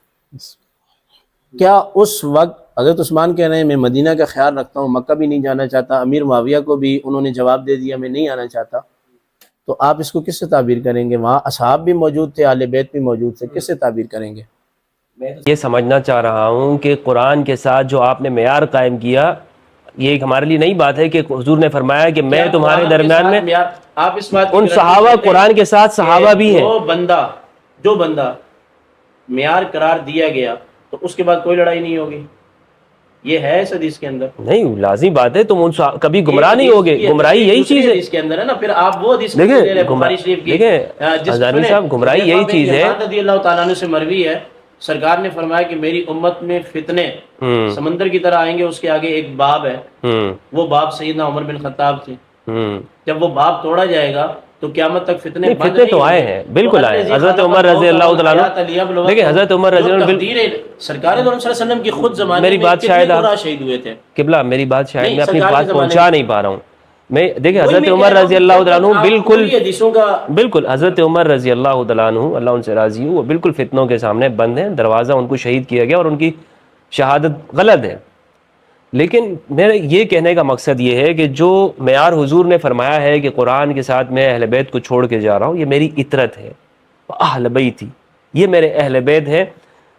کیا اس وقت حضرت عثمان کہہ رہے ہیں میں مدینہ کا خیال رکھتا ہوں، مکہ بھی نہیں جانا چاہتا، امیر معاویہ کو بھی انہوں نے جواب دے دیا میں نہیں آنا چاہتا، تو آپ اس کو کس سے تعبیر کریں گے؟ وہاں اصحاب بھی موجود تھے، اہل بیت بھی موجود تھے، کس سے تعبیر کریں گے؟ یہ سمجھنا چاہ رہا ہوں کہ قرآن کے ساتھ جو آپ نے معیار قائم کیا، یہ ایک ہمارے لیے نئی بات ہے کہ حضور نے فرمایا کہ میں تمہارے درمیان میں، آپ اس بات ان صحابہ قرآن کے ساتھ صحابہ بھی ہیں. جو بندہ معیار قرار دیا گیا تو اس کے بعد کوئی لڑائی نہیں ہوگی، یہ ہے اس حدیث کے اندر. نہیں لازمی بات ہے، تم کبھی گمراہ نہیں ہوگے. گمراہی یہی چیز ہے اس کے اندر ہے نا. پھر آپ وہ حدیث دیکھیں ہزاری صاحب، گمراہی یہی چیز ہے. رضی اللہ تعالیٰ عنہ سے مروی ہے، سرکار نے فرمایا کہ میری امت میں فتنے سمندر کی طرح آئیں گے، اس کے آگے ایک باب ہے، وہ باب سیدنا عمر بن خطاب تھے. جب وہ باب توڑا جائے گا تو قیامت تک فتنے تو آئے ہیں، بالکل آئے. حضرت عمر رضی اللہ تعالیٰ عنہ، دیکھیں حضرت عمر رضی اللہ عنہ، سرکار دو عالم صلی اللہ علیہ وسلم کی خود زمانے میری بات شاید شہید ہوئے تھے. قبلہ میری بات شاید میں اپنی بات پہنچا نہیں پا رہا ہوں. میں دیکھیں حضرت عمر رضی اللہ تعالیٰ عنہ بالکل حدیثوں کا بالکل حضرت عمر رضی اللہ تعالیٰ عنہ اللہ ان سے راضی ہو، وہ بالکل فتنوں کے سامنے بند ہیں، دروازہ ان کو شہید کیا گیا اور ان کی شہادت غلط ہے. لیکن میرے یہ کہنے کا مقصد یہ ہے کہ جو معیار حضور نے فرمایا ہے کہ قرآن کے ساتھ میں اہل بیت کو چھوڑ کے جا رہا ہوں، یہ میری اطرت ہے، اہل بیتی، یہ میرے اہل بیت ہے.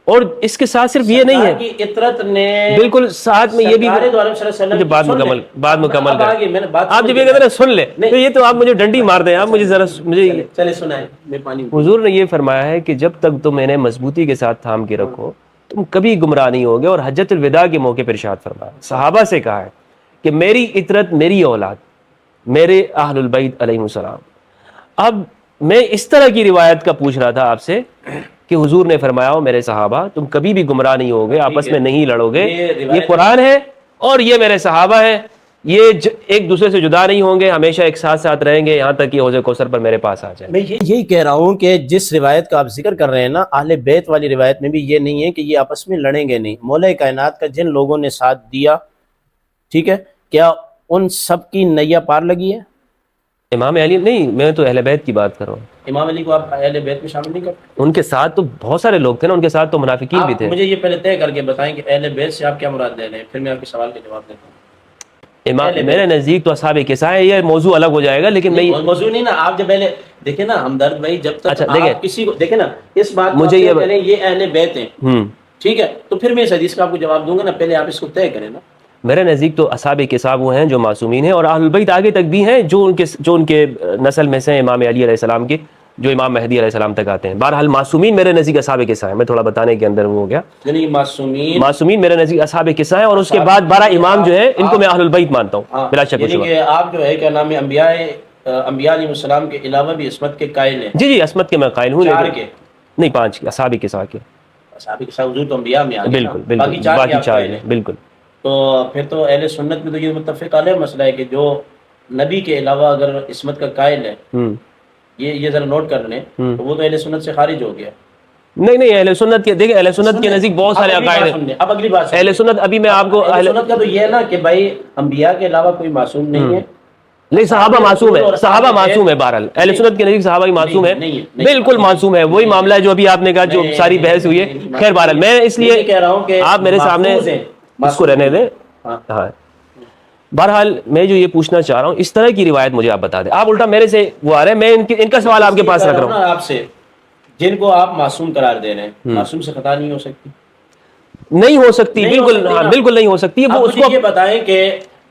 اور اس کے ساتھ صرف یہ نہیں ہے کی اطرت نے بالکل ساتھ میں یہ بھی سرکار دو عالم صلی اللہ علیہ مجھے وسلم بات مکمل آگے میں نے کریں. بات آپ جب یہ کہتے ہیں سن لیں تو یہ تو آپ مجھے ڈنڈی مار دیں. آپ مجھے ذرا مجھے چلے سنائیں میں پانی حضور نے یہ فرمایا ہے کہ جب تک تم انہیں مضبوطی کے ساتھ تھام کے رکھو تم کبھی گمراہ نہیں ہوگے. اور حجت الوداع کے موقع پر ارشاد فرمایا، صحابہ سے کہا ہے کہ میری اطرت، میری اولاد، میرے اہل البیت علیہم السلام. اب میں اس طرح کی روایت کا پوچھ رہا تھا آپ سے کہ حضور نے فرمایا ہو میرے صحابہ تم کبھی بھی گمراہ نہیں ہوگے، آپس میں نہیں لڑو گے. یہ قرآن ہے اور یہ میرے صحابہ ہیں، یہ ایک دوسرے سے جدا نہیں ہوں گے، ہمیشہ ایک ساتھ ساتھ رہیں گے یہاں تک کہ حوض کوثر پر میرے پاس آ جائے. میں یہی کہہ رہا ہوں کہ جس روایت کا آپ ذکر کر رہے ہیں نا، اہل بیت والی روایت میں بھی یہ نہیں ہے کہ یہ آپس میں لڑیں گے نہیں. مولا کائنات کا جن لوگوں نے ساتھ دیا، ٹھیک ہے، کیا ان سب کی نیا پار لگی ہے؟ امام علی نہیں، میں تو اہل بیت کی بات کر رہا ہوں. امام علی کو آپ اہل بیت میں شامل نہیں کرتے؟ ان کے ساتھ تو بہت سارے لوگ تھے نا، ان کے ساتھ تو منافقین بھی آپ تھے. مجھے یہ پہلے طے کر کے بتائیں کہ اہل بیت سے آپ کیا مراد لے رہے ہیں، پھر میں آپ کے سوال کے جواب دیتا ہوں. امام میرے نزدیک تو اصحاب کساء ہے، یہ موضوع الگ ہو جائے گا. لیکن میں موضوع نہیں نا، آپ جب پہلے دیکھیں نا ہمدرد بھائی، جب تک اچھا دیکھیں آپ کسی کو دیکھیں نا اس بات مجھے یہ کریں یہ اہل بیت ہیں، ٹھیک ہے، تو پھر میں اس حدیث کا آپ کو جواب دوں گا نا، پہلے آپ اس کو طے کریں نا. میرے نزدیک تو اصحاب کساء وہ ہیں جو معصومین ہیں، اور اہل البیت آگے تک بھی ہیں جو ان کے نسل میں سے امام علی علیہ السلام کے، جو امام مہدی علیہ السلام تک آتے ہیں. بہرحال معصومین میرے نزدیک اصحاب کساء ہیں. میں تھوڑا بتانے کے اندر وہ ہو گیا، یعنی معصومین میرے نزدیک اصحاب کساء ہیں. اور اس کے بعد 12 امام جو ہیں ان کو میں اہل البیت مانتا ہوں بلا شک و یعنی شبہ. کہ آپ جو ہے کیا نام ہے انبیاء علیہ السلام کے علاوہ بھی عصمت کے قائل ہیں. جی عصمت کے میں قائل ہوں، 4 کے نہیں 5 کے اصحاب کساء کے. صحابی کے ساتھ حضور تو انبیاء میں آ گئے، بالکل بالکل باقی 4 ہیں بالکل. تو پھر تو اہل سنت میں تو یہ متفق علیہ مسئلہ ہے کہ جو نبی کے علاوہ اگر عصمت کا قائل ہے، یہ ذرا نوٹ کر لیں، تو وہ تو اہل سنت سے خارج ہو گیا. نہیں اہل سنت کے دیکھیں، اہل سنت کے نزدیک بہت سارے عقائد ہیں. اب اگلی بات اہل سنت ابھی میں آپ کو اہل سنت کا تو یہ ہے نا کہ بھائی انبیاء کے علاوہ کوئی معصوم نہیں ہے. نہیں صحابہ معصوم ہے، صحابہ معصوم ہے. بہرحال اہل سنت کے نزدیک صحابہ ہی معصوم ہے، بالکل معصوم ہے. وہی معاملہ ہے جو ابھی آپ نے کہا، جو ساری بحث ہوئی ہے. خیر بہرحال میں اس لیے کہہ رہا ہوں کہ آپ میرے سامنے اس کو رہنے دیں. ہاں بہرحال میں جو یہ پوچھنا چاہ رہا ہوں، اس طرح کی روایت مجھے آپ بتا دیں. آپ الٹا میرے سے وہ آ رہے ہیں، میں ان کا سوال آپ کے پاس رکھ رہا ہوں. آپ سے جن کو آپ معصوم قرار دے رہے ہیں، معصوم سے خطا نہیں ہو سکتی؟ نہیں ہو سکتی، بالکل ہاں بالکل نہیں ہو سکتی. وہ اس کو یہ بتائیں کہ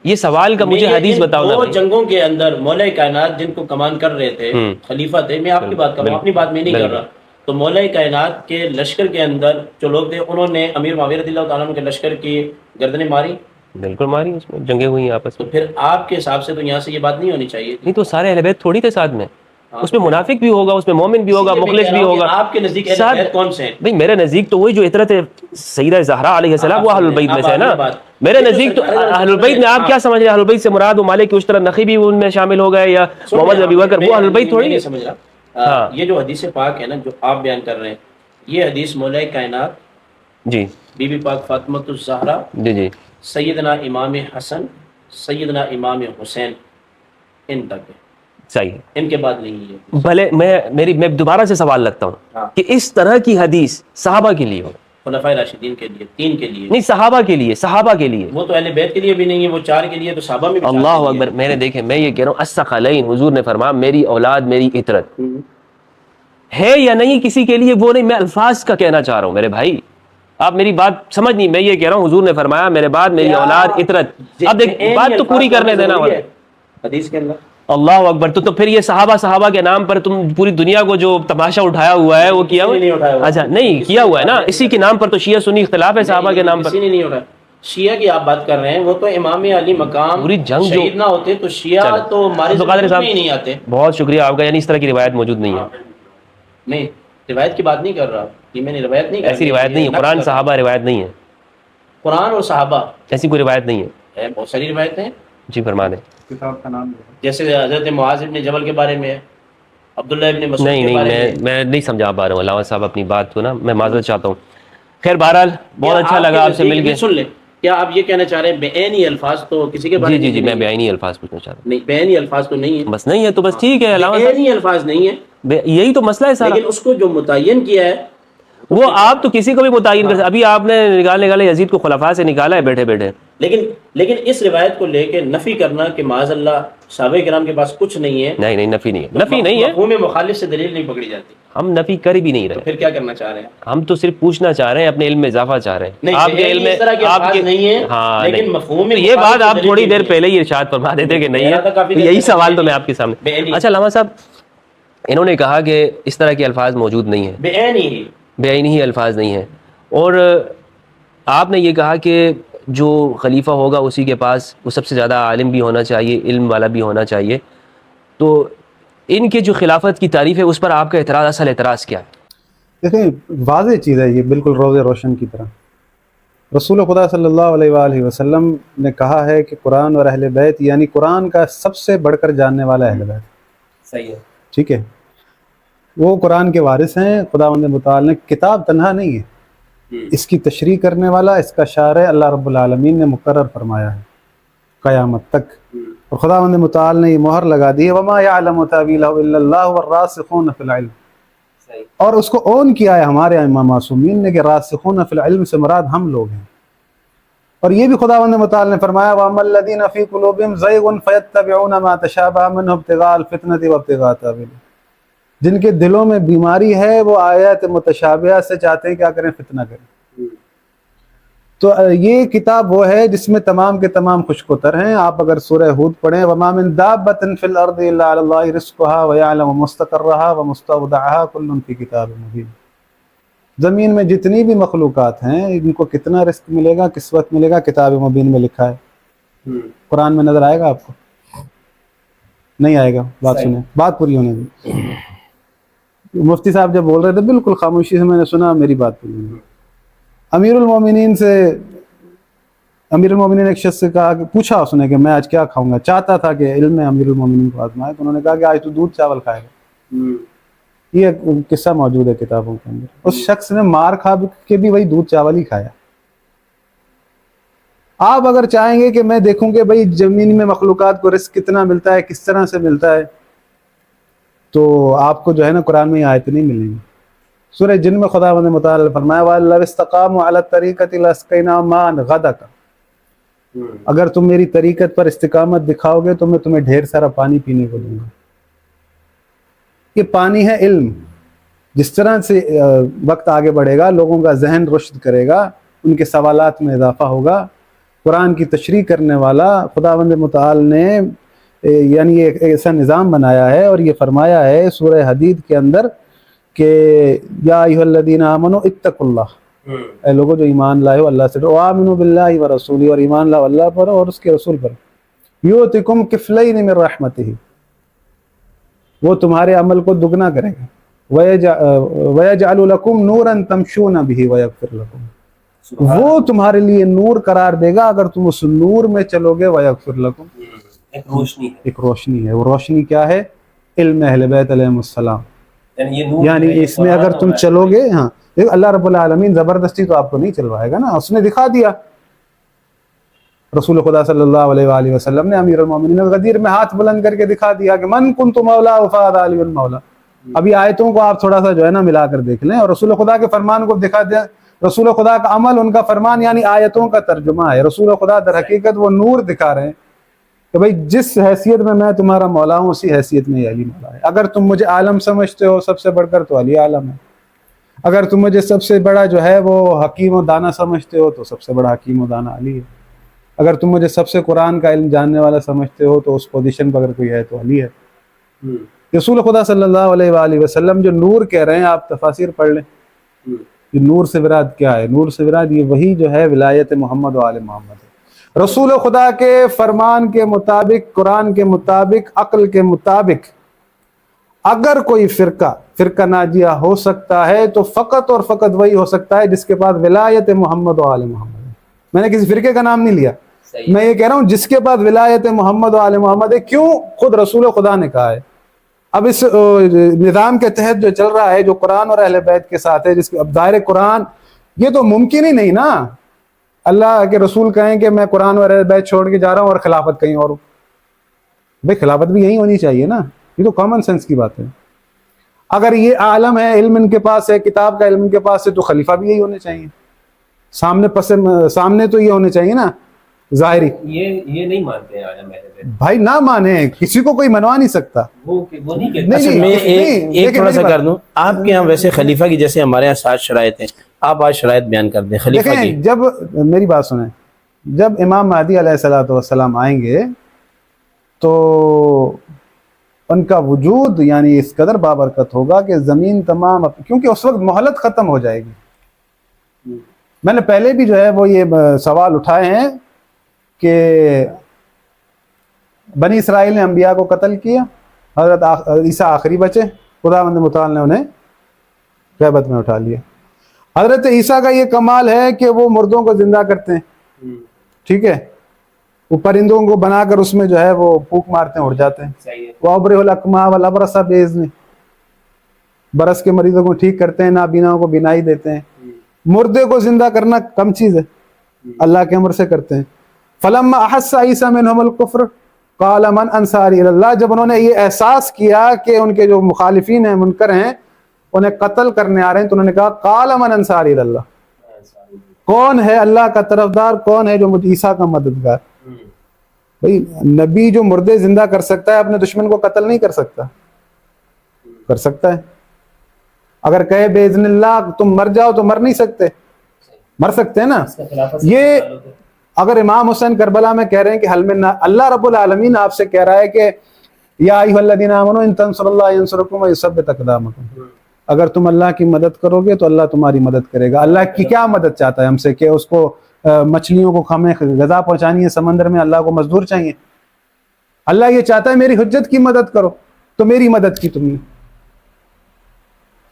یہ سوال کا مجھے حدیث بتاؤ نا. وہ جنگوں کے اندر مولا کائنات جن کو کمان کر رہے تھے، خلیفہ تھے، میں آپ کی بات کر رہا ہوں، اپنی بات میں نہیں کر رہا. تو مولا کائنات کے لشکر کے اندر جو لوگ تھے، انہوں نے امیر معاویہ رضی اللہ تعالیٰ عنہ کے لشکر کی گردنیں ماری، بالکل ماری، اس میں جنگیں ہوئی آپس تو میں. پھر آپ کے حساب سے تو یہاں سے یہ بات نہیں ہونی چاہیے. نہیں تو سارے اہل بیت تھوڑی تھے ساتھ میں، اس میں منافق بھی ہوگا، اس میں مومن بھی ہوگا، مخلص بھی ہوگا. آپ کے نزدیک اہل بیت کون سے ہیں؟ بھائی میرے نزدیک تو وہی جو اطرت سیدہ زہرا علیہ السلام، وہ اہل البیت میں سے ہے نا. میرے نزدیک تو اہل البیت میں آپ کیا سمجھ رہے ہیں؟ اہل البیت سے مراد وہ مالک اشتری نقی بھی ان میں شامل ہو گئے، یا محمد ابی بکر، وہ اہل البیت تھوڑی ہے. سمجھ رہا یہ جو حدیث پاک ہے نا جو آپ بیان کر رہے ہیں، یہ حدیث مولا کائنات جی بی بی پاک فاطمہ الزہرا، جی سیدنا امام حسن، سیدنا امام حسین، ان تک ہے، صحیح ہے، ان کے بعد نہیں ہے. بھلے میں دوبارہ سے سوال رکھتا ہوں کہ اس طرح کی حدیث صحابہ کے لیے ہو، خلفائے راشدین کے لیے، 3 کے لیے نہیں صحابہ کے لیے، صحابہ کے لیے. وہ تو اہل بیت کے لیے بھی نہیں ہے، وہ 4 کے لیے، تو صحابہ میں بھی 4 اللہ اکبر. میں نے دیکھیں، میں یہ کہہ رہا ہوں الثقلین، حضور نے فرمایا میری اولاد میری اطرت ہے یا نہیں کسی کے لیے وہ نہیں، میں الفاظ کا کہنا چاہ رہا ہوں میرے بھائی. آپ میری بات سمجھ نہیں، میں یہ کہہ رہا ہوں حضور نے فرمایا میرے بعد میری اولاد اطرت. اب دیکھ بات تو پوری کرنے دینا حدیث کے اندر. اللہ اکبر. تو پھر یہ صحابہ کے نام پر تم پوری دنیا کو جو تماشا اٹھایا ہوا ہے وہ کیا ہوا؟ اچھا نہیں کیا ہوا ہے نا، اسی کے نام پر تو شیعہ سنی اختلاف ہے، صحابہ کے نام پر نہیں اٹھایا. شیعہ کی آپ بات کر رہے ہیں، وہ تو امام علی مقام پوری جنگ جو شہید نہ ہوتے تو شیعہ تو ہمارے ہی نہیں آتے. بہت شکریہ آپ کا، یعنی اس طرح کی روایت موجود نہیں ہے. نہیں روایت کی بات نہیں کر رہا، یہ میں نے روایت نہیں، ایسی روایت نہیں ہے. قرآن صحابہ روایت نہیں ہے، قرآن اور صحابہ ایسی کوئی روایت نہیں ہے. بہت ساری روایتیں ہیں. جی فرما دیں. کتاب کا نام جیسے حضرت معاذ ابن جبل کے بارے میں، عبداللہ ابن مسعود کے بارے میں. میں نہیں سمجھا پا رہا ہوں علامہ صاحب اپنی بات کو نا، میں معذرت چاہتا ہوں. خیر بہرحال بہت اچھا لگا آپ سے مل کے. سن لیں کیا آپ یہ کہنا چاہ رہے ہیں بےعینی الفاظ تو کسی کے بارے جی میں بیانی الفاظ پوچھنا چاہ رہا نہیں، بےعینی الفاظ تو نہیں ہے، ہوں. بس نہیں ہے تو بس ٹھیک ہے علامہ بےعینی الفاظ نہیں ہے، صاحب، یہی تو مسئلہ ہے سارا. لیکن اس کو جو متعین کیا ہے وہ آپ تو کسی کو بھی متعین کر سکتے. ابھی آپ نے نکالے یزید کو خلفاء سے نکالا ہے بیٹھے بیٹھے. لیکن اس روایت کو لے کے نفی کرنا کہ معاذ اللہ صحابہ کرام کے پاس کچھ نہیں ہے، نہیں نفی نہیں ہے، نفی نہیں ہے. مفہوم مخالف سے دلیل نہیں پکڑی جاتی. ہم نفی کر بھی نہیں رہے، پھر کیا کرنا چاہ رہے ہیں؟ ہم تو صرف پوچھنا چاہ رہے ہیں، اپنے علم میں اضافہ چاہ رہے ہیں. نہیں، آپ کے علم میں اس طرح کے آپ الفاظ کے نہیں ہیں، ہاں لیکن نہیں. مفہوم تو یہ بات آپ سے تھوڑی دلیل دیر پہلے ہی ارشاد فرما دیتے کہ نہیں میرا تو کافی ہے. دیر یہی سے سوال تو میں آپ کے سامنے. بےعینی. اچھا علامہ صاحب، انہوں نے کہا کہ اس طرح کے الفاظ موجود نہیں ہیں، بےعینی ہی بےعینی ہی الفاظ نہیں ہیں. اور آپ نے یہ کہا کہ جو خلیفہ ہوگا اسی کے پاس وہ سب سے زیادہ عالم بھی ہونا چاہیے، علم والا بھی ہونا چاہیے. تو ان کے جو خلافت کی تعریف ہے اس پر آپ کا اعتراض، اصل اعتراض کیا ہے؟ دیکھیں واضح چیز ہے یہ، بالکل روز روشن کی طرح. رسول خدا صلی اللہ علیہ وآلہ وسلم نے کہا ہے کہ قرآن اور اہل بیت، یعنی قرآن کا سب سے بڑھ کر جاننے والا اہل بیت. صحیح ہے. ٹھیک ہے، وہ قرآن کے وارث ہیں. خداوند متعال نے کتاب تنہا نہیں ہے، اس کی تشریح کرنے والا، اس کا شارع اللہ رب العالمین نے مقرر فرمایا ہے قیامت تک. اور خداوند متعال نے یہ مہر لگا دی ہے وما یعلم تاویلہ الا اللہ والراسخون فی العلم. اور اس کو اون کیا ہے ہمارے ائمہ معصومین نے کہ راسخون فی العلم سے مراد ہم لوگ ہیں. اور یہ بھی خداوند متعال نے فرمایا وَأَمَّا الَّذِينَ فِي قُلُوبِهِمْ زَيْغٌ فَيَتَّبِعُونَ مَا تَشَابَهَ مِنْهُ ابْتِغَاءَ الْفِتْنَةِ وَابْتِغَاءَ تَأْوِيلِهِ. جن کے دلوں میں بیماری ہے وہ آیات متشابہہ سے چاہتے ہیں کیا کریں؟ فتنہ کریں. تو یہ کتاب وہ ہے جس میں تمام کے تمام خوش کوتر ہیں. آپ اگر سورہ ہود پڑھیں وَمَا مِن دَابَّةٍ فِي الْأَرْضِ إِلَّا عَلَى اللَّهِ رِزْقُهَا وَيَعْلَمُ مُسْتَقَرَّهَا وَمُسْتَوْدَعَهَا كُلٌّ فِي كِتَابٍ مُبِينٍ. زمین میں جتنی بھی مخلوقات ہیں ان کو کتنا رزق ملے گا، کس وقت ملے گا، کتاب مبین میں لکھا ہے. قرآن میں نظر آئے گا آپ کو؟ نہیں آئے گا. بات سنیں، بات پوری ہونے دی. مفتی صاحب جب بول رہے تھے بالکل خاموشی سے میں نے سنا، میری بات پوری ہوئی. امیر المومنین ایک شخص سے کہا کہ پوچھا اس نے کہ میں آج کیا کھاؤں گا، چاہتا تھا کہ علم میں امیر المومنین کو آزمائے. تو انہوں نے کہا کہ آج تو دودھ چاول کھائے گا. یہ قصہ موجود ہے کتابوں کے اندر. اس شخص نے مار کھا کے بھی وہی دودھ چاول ہی کھایا. آپ اگر چاہیں گے کہ میں دیکھوں کہ بھئی زمین میں مخلوقات کو رزق کتنا ملتا ہے، کس طرح سے ملتا ہے، تو آپ کو جو ہے نا قرآن میں آیت نہیں ملیں گی. سورہ جن میں خداوند متعال نے فرمایا وَلَوِ اسْتَقَامُوا عَلَى الطَّرِيقَةِ لَأَسْقَيْنَاهُم مَاءً غَدَقًا. اگر تم میری طریقت پر استقامت دکھاؤ گے تو میں تمہیں ڈھیر سارا پانی پینے کو دوں گا. یہ پانی ہے علم. جس طرح سے وقت آگے بڑھے گا، لوگوں کا ذہن رشد کرے گا، ان کے سوالات میں اضافہ ہوگا. قرآن کی تشریح کرنے والا خداوند متعال نے یعنی ایک ایسا نظام بنایا ہے اور یہ فرمایا ہے سورہ حدید کے اندر کہ یا ایھا الذین آمنوا اتقوا اللہ، اے لوگوں جو ایمان لائے ہو اللہ سے، وآمنوا باللہ ورسولہ، اور ایمان لاؤ اللہ پر اور اس کے رسول پر. یؤتکم کفلین من رحمتہ، وہ تمہارے عمل کو دگنا کرے گا. وَيَجْعَلُ لَكُمْ نُورًا تَمْشُونَ بِهِ وَيَغْفِرْ لَكُمْ، وہ تمہارے لیے نور قرار دے گا اگر تم اس نور میں چلو گے. وَيَغْفِرْ لَكُمْ، ایک روشنی ہے. وہ روشنی کیا ہے؟ علم اہل بیت علیہم السلام. یعنی اس میں اگر تم چلو گے، ہاں اللہ رب العالمین زبردستی تو آپ کو نہیں چلوائے گا نا، اس نے دکھا دیا. رسول خدا صلی اللہ علیہ وآلہ وسلم نے امیر المومنین غدیر میں ہاتھ بلند کر کے دکھا دیا کہ من کنت مولا فہذا علی المولا. ابھی آیتوں کو آپ تھوڑا سا جو ہے نا ملا کر دیکھ لیں اور رسول خدا کے فرمان کو دکھا دیا. رسول خدا کا عمل ان کا فرمان یعنی آیتوں کا ترجمہ ہے. رسول خدا در حقیقت وہ نور دکھا رہے ہیں کہ بھئی جس حیثیت میں تمہارا مولا ہوں اسی حیثیت میں یہ علی مولا ہے. اگر تم مجھے عالم سمجھتے ہو سب سے بڑھ کر تو علی عالم ہے. اگر تم مجھے سب سے بڑا جو ہے وہ حکیم و دانا سمجھتے ہو تو سب سے بڑا حکیم و دانا علی ہے. اگر تم مجھے سب سے قرآن کا علم جاننے والا سمجھتے ہو تو اس پوزیشن پر اگر کوئی ہے تو علی ہے. رسول خدا صلی اللہ علیہ وآلہ وسلم جو نور کہہ رہے ہیں آپ تفاسیر پڑھ لیں. یہ نور سے مراد کیا ہے؟ نور سے مراد یہ وہی جو ہے ولایت محمد و آل محمد ہے. رسول خدا کے فرمان کے مطابق، قرآن کے مطابق، عقل کے مطابق اگر کوئی فرقہ ناجیہ ہو سکتا ہے تو فقط اور فقط وہی ہو سکتا ہے جس کے پاس ولایت محمد و آل محمد ہے. میں نے کسی فرقے کا نام نہیں لیا، میں یہ کہہ رہا ہوں جس کے پاس ولایت محمد و آل محمد ہے. کیوں؟ خود رسول خدا نے کہا ہے. اب اس نظام کے تحت جو چل رہا ہے جو قرآن اور اہل بیت کے ساتھ ہے، جس کے اب ظاہر قرآن، یہ تو ممکن ہی نہیں نا. اللہ کے رسول کہیں کہ میں قرآن و اہل بیت چھوڑ کے جا رہا ہوں اور خلافت کہیں اور ہو، بھائی خلافت بھی یہی ہونی چاہیے نا، یہ تو کامن سینس کی بات ہے۔ اگر یہ عالم ہے، علم ان کے پاس ہے، کتاب کا علم ان کے پاس ہے، تو خلیفہ بھی یہی ہونے چاہیے، سامنے تو یہ ہونے چاہیے نا ظاہری۔ یہ نہیں مانتے ہیں عالم اہل بیت، بھائی نہ مانے، کسی کو کوئی منوا نہیں سکتا۔ وہ نہیں کہتے۔ نہیں، اچھا میں ایک دیکھیں تھوڑا میری سا بات- کر دوں، آپ کے یہاں ویسے خلیفہ کی جیسے ہمارے یہاں 7 شرائط ہیں، آپ آج شرائط بیان کر دیں خلیفہ کی۔ دیکھیں جب میری بات سنیں، جب امام مہدی علیہ الصلوۃ والسلام آئیں گے تو ان کا وجود یعنی اس قدر بابرکت ہوگا کہ زمین تمام، کیونکہ اس وقت مہلت ختم ہو جائے گی۔ میں نے پہلے بھی جو ہے وہ یہ سوال اٹھائے ہیں کہ بنی اسرائیل نے انبیاء کو قتل کیا، حضرت عیسیٰ آخری بچے، خداوند متعال نے انہیں غیبت میں اٹھا لیا۔ حضرت عیسیٰ کا یہ کمال ہے کہ وہ مردوں کو زندہ کرتے ہیں، ٹھیک ہے، وہ پرندوں کو بنا کر اس میں جو ہے وہ پھونک مارتے ہیں، اڑ جاتے ہیں۔ صحیح ہے۔ وَأُبْرِئُ الْأَكْمَحَ وَالْأَبْرَصَ بِإِذْنِهِ، برس کے مریضوں کو ٹھیک کرتے ہیں، نابیناؤں کو بینائی دیتے ہیں۔ مردے کو زندہ کرنا کم چیز ہے، اللہ کے امر سے کرتے ہیں۔ فَلَمَّا أَحَسَّ عِيسَىٰ مِنْهُمُ الْكُفْرَ قَالَ مَنْ أَنصَارِي إِلَى اللَّهِ، جب انہوں نے یہ احساس کیا کہ ان کے جو مخالفین ہیں، منکر ہیں، انہیں قتل کرنے آ رہے ہیں، تو انہوں نے کہا قَالَ مَنْ أَنصَارِي إِلَى اللَّهِ، کون ہے اللہ کا طرفدار، کون ہے جو عیسیٰ کا مددگار؟ بھئی نبی جو مردے زندہ کر سکتا ہے، اپنے دشمن کو قتل نہیں کر سکتا؟ کر سکتا ہے۔ اگر کہے باذن اللہ تم مر جاؤ تو مر نہیں سکتے، مر سکتے ہیں نا۔ یہ اگر امام حسین کربلا میں کہہ رہے ہیں کہ حل من، اللہ رب العالمین آپ سے کہہ رہا ہے کہ یا ایھا الذین آمنوا ان تنصروا اللہ ینصرکم ویثبت اقدامکم، اگر تم اللہ کی مدد کرو گے تو اللہ تمہاری مدد کرے گا۔ اللہ کی کیا مدد چاہتا ہے ہم سے کہ اس کو مچھلیوں کو ہمیں غذا پہنچانی ہے، سمندر میں اللہ کو مزدور چاہیے؟ اللہ یہ چاہتا ہے میری حجت کی مدد کرو، تو میری مدد کی تم نے،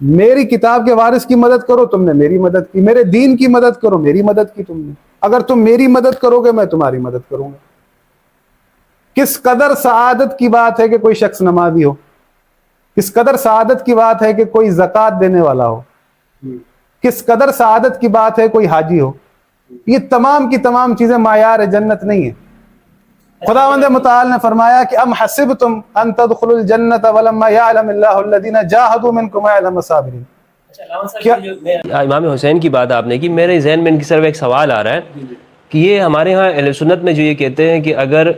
میری کتاب کے وارث کی مدد کرو تم نے میری مدد کی، میرے دین کی مدد کرو میری مدد کی تم نے۔ اگر تم میری مدد کرو گے میں تمہاری مدد کروں گا۔ کس قدر سعادت کی بات ہے کہ کوئی شخص نمازی ہو، کس قدر سعادت کی بات ہے کہ کوئی زکوٰۃ دینے والا ہو، کس قدر سعادت کی بات ہے کوئی حاجی ہو۔ یہ تمام کی تمام چیزیں معیار جنت نہیں ہیں۔ خداوند متعال نے فرمایا کہ ام حسبتم ان تدخلوا الجنت ولما يعلم الله الذين جاهدوا منكم ويعلم الصابرين۔ امام حسین کی بات آپ نے کی، میرے ذہن میں ان کی صرف ایک سوال آ رہا ہے کہ یہ ہمارے ہاں اہل سنت میں جو یہ کہتے ہیں کہ اگر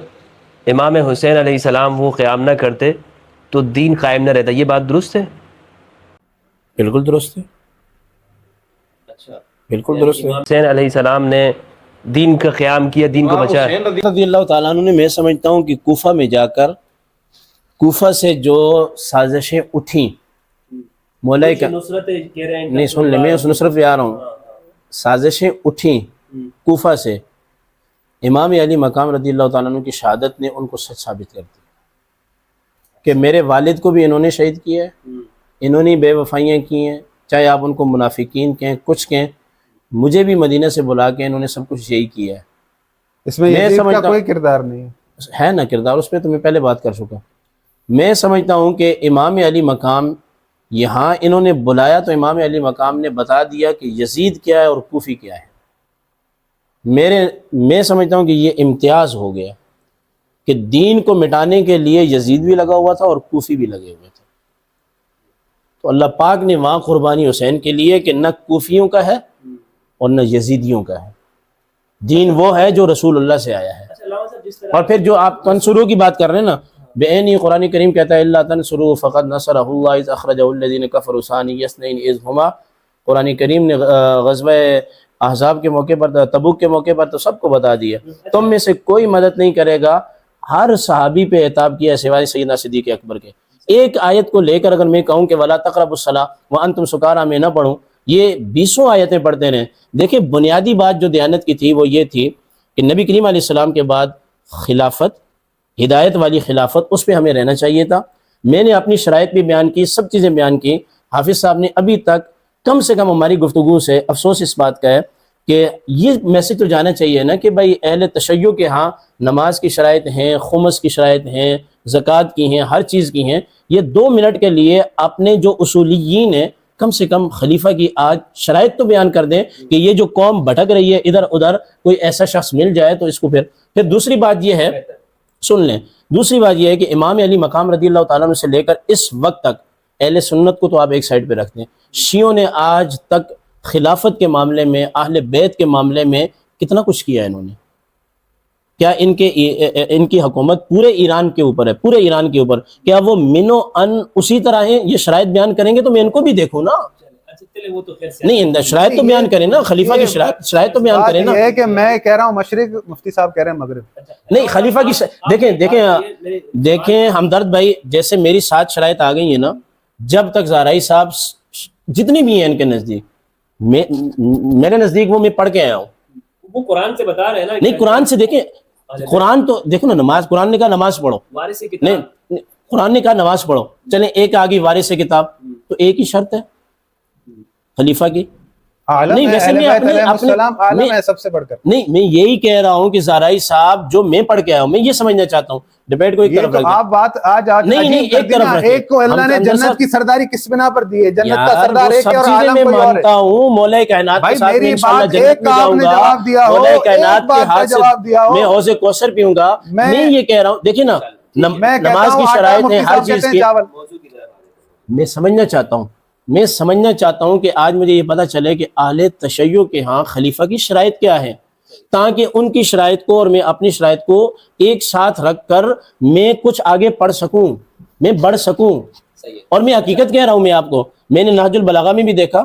امام حسین علیہ السلام وہ قیام نہ کرتے تو دین قائم نہ رہتا، یہ بات درست ہے؟ بالکل درست ہے، اچھا، بالکل درست ہے۔ حسین علیہ السلام نے دین کا قیام کیا، دین کو بچایا۔ حسین رضی اللہ تعالیٰ عنہ نے، میں سمجھتا ہوں کہ کوفہ میں جا کر کوفہ سے جو سازشیں اٹھیں، مولا کا نصرت کہہ رہے ہیں، نہیں سن لے، میں اس نصرت پہ آ رہا ہوں، سازشیں اٹھیں کوفہ سے، امام علی مقام رضی اللہ تعالیٰ عنہ کی شہادت نے ان کو سچ ثابت کر دی کہ میرے والد کو بھی انہوں نے شہید کیا ہے، انہوں نے بے وفائیاں کی ہیں، چاہے آپ ان کو منافقین کہیں کچھ کہیں، مجھے بھی مدینہ سے بلا کے انہوں نے سب کچھ یہی کیا ہے۔ اس میں میں یزید کا سمجھتا کوئی کردار نہیں ہے نا کردار، اس پہ تو میں پہلے بات کر چکا۔ میں سمجھتا ہوں کہ امام علی مقام یہاں انہوں نے بلایا تو امام علی مقام نے بتا دیا کہ یزید کیا ہے اور کوفی کیا ہے۔ میں سمجھتا ہوں کہ یہ امتیاز ہو گیا کہ دین کو مٹانے کے لیے یزید بھی لگا ہوا تھا اور کوفی بھی لگے ہوئے تھے، تو اللہ پاک نے وہاں قربانی حسین کے لیے کہ نہ کوفیوں کا ہے اور نہ یزیدیوں کا ہے، دین وہ ہے جو رسول اللہ سے آیا ہے۔ اور پھر جو آپ تنصرو کی بات کر رہے ہیں نا، بعینی قرآن کریم کہتا ہے اللہ تنصروا فقد نصرہ اللہ اذ اخرجہ الذین کفروا ثانی اثنین اذ ہما۔ قرآن کریم نے غزوہ احزاب کے موقع پر، تبوک کے موقع پر تو سب کو بتا دیا، تم میں سے کوئی مدد نہیں کرے گا۔ ہر صحابی پہ عتاب کیا سوائے سیدنا صدیق اکبر کے۔ ایک آیت کو لے کر اگر میں کہوں کہ ولا تقربوا الصلاۃ وانتم سکارا میں نہ پڑھوں، یہ 20 آیتیں پڑھتے رہیں۔ دیکھیں بنیادی بات جو دیانت کی تھی وہ یہ تھی کہ نبی کریم علیہ السلام کے بعد خلافت، ہدایت والی خلافت، اس پہ ہمیں رہنا چاہیے تھا۔ میں نے اپنی شرائط بھی بیان کی، سب چیزیں بیان کی۔ حافظ صاحب نے ابھی تک کم سے کم ہماری گفتگو سے افسوس اس بات کا ہے کہ یہ میسج تو جانا چاہیے نا کہ بھائی اہل تشیع کے ہاں نماز کی شرائط ہیں، خمس کی شرائط ہیں، زکوٰۃ کی ہیں، ہر چیز کی ہیں۔ یہ 2 منٹ کے لیے اپنے جو اصولیین ہیں کم سے کم خلیفہ کی آج شرائط تو بیان کر دیں کہ یہ جو قوم بھٹک رہی ہے ادھر ادھر، کوئی ایسا شخص مل جائے تو اس کو پھر دوسری بات یہ ہے، سن لیں، دوسری بات یہ ہے کہ امام علی مقام رضی اللہ تعالیٰ عنہ سے لے کر اس وقت تک اہل سنت کو تو آپ ایک سائڈ پہ رکھ دیں، شیعوں نے آج تک خلافت کے معاملے میں، اہل بیت کے معاملے میں کتنا کچھ کیا ہے انہوں نے؟ کیا ان کی حکومت پورے ایران کے اوپر ہے، پورے ایران کے اوپر، کیا وہ من و ان اسی طرح ہیں؟ یہ شرائط بیان کریں گے تو میں ان کو بھی دیکھوں نا، نہیں شرائط تو بیان کریں نا، خلیفہ کی شرائط تو بیان کریں نا۔ یہ ہے کہ میں کہہ رہا ہوں مشرق، مفتی صاحب کہہ رہے ہیں مغرب، نہیں خلیفہ کی دیکھیں ہمدرد بھائی، جیسے میری 7 شرائط آ گئی ہیں نا، جب تک زہرائی صاحب جتنی بھی ہیں ان کے نزدیک، میرے نزدیک وہ میں پڑھ کے آیا ہوں، وہ قرآن سے بتا رہے ہیں نا، نہیں قرآن سے دیکھیں، قرآن تو دیکھو نا، نماز، قرآن نے کہا نماز پڑھو، نہیں قرآن نے کہا نماز پڑھو، چلیں ایک آگئی وارث کتاب، تو ایک ہی شرط ہے خلیفہ کی، نہیں ویسے میں سب سے بڑھ کر نہیں، میں یہی کہہ رہا ہوں کہ زہرائی صاحب جو میں پڑھ کے آیا ہوں، میں یہ سمجھنا چاہتا ہوں، ڈیبیٹ کو ایک طرف رکھ دیں، آپ بات آج نہیں ایک طرف رکھیں، ایک کو اللہ نے جنت کی سرداری کس بنا پر دی ہے؟ جنت کا سردار ایک ہے اور عالم میں کوئی اور ہے۔ مانتا ہوں مولا کائنات کے ساتھ میں انشاءاللہ جنت میں جاؤں گا، مولا کائنات کے ہاتھ سے میں حوض کوثر پیوں گا، میں یہ کہہ رہا ہوں، دیکھیں نا نماز کی شرائط ہیں ہر چیز کی، میں سمجھنا چاہتا ہوں کہ آج مجھے یہ پتہ چلے کہ اہل تشیع کے ہاں خلیفہ کی شرائط کیا ہے، تاکہ ان کی شرائط کو اور میں اپنی شرائط کو ایک ساتھ رکھ کر میں کچھ آگے پڑھ سکوں، میں بڑھ سکوں، اور میں حقیقت کہہ رہا ہوں، میں آپ کو، میں نے نہج البلاغہ میں بھی دیکھا،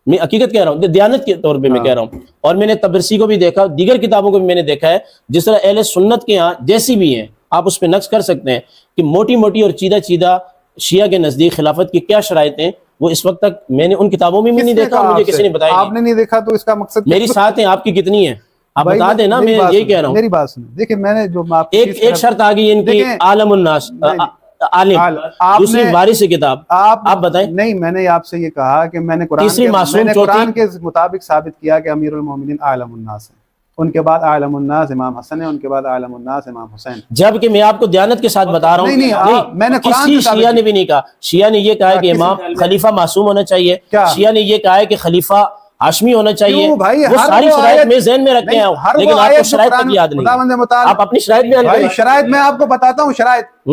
میں حقیقت کہہ رہا ہوں، دیانت کے طور پہ میں کہہ رہا ہوں، اور میں نے تبرسی کو بھی دیکھا، دیگر کتابوں کو بھی میں نے دیکھا ہے، جس طرح اہل سنت کے ہاں جیسی بھی ہیں آپ اس پہ نقص کر سکتے ہیں کہ موٹی موٹی اور چیدہ چیدہ شیعہ کے نزدیک خلافت کی کیا شرائط ہیں، وہ اس وقت تک میں نے ان کتابوں میں بھی نہیں دیکھا، مجھے کسی نے بتایا آپ نے نہیں دیکھا تو اس کا مقصد میری ساتھ ہیں، آپ کی کتنی ہیں آپ بتا دیں نا، میں یہی کہہ رہا ہوں، میری بات سنیں، دیکھیں میں نے جو ایک شرط آ گئی ان کی عالم الناس، عالم، دوسری وارث کتاب، آپ بتائیں۔ نہیں میں نے آپ سے یہ کہا کہ میں نے قرآن کے مطابق ثابت کیا کہ امیر المومنین عالم الناس ہے، ان کے بعد عالم الناس امام حسن ہے، ان کے بعد عالم الناس امام حسین، جبکہ میں آپ کو دیانت کے ساتھ بتا رہا ہوں، نہیں میں نے کسی شیعہ نے بھی نہیں کہا، شیعہ نے یہ کہا ہے کہ امام خلیفہ معصوم ہونا چاہیے، شیعہ نے یہ کہا ہے کہ خلیفہ ہاشمی ہونا چاہیے، وہ ساری شرائط میں ذہن میں رکھے ہیں، لیکن آپ کو شرائط تک یاد نہیں، آپ اپنی شرائط میں شرائط میں آپ کو بتاتا ہوں، شرائط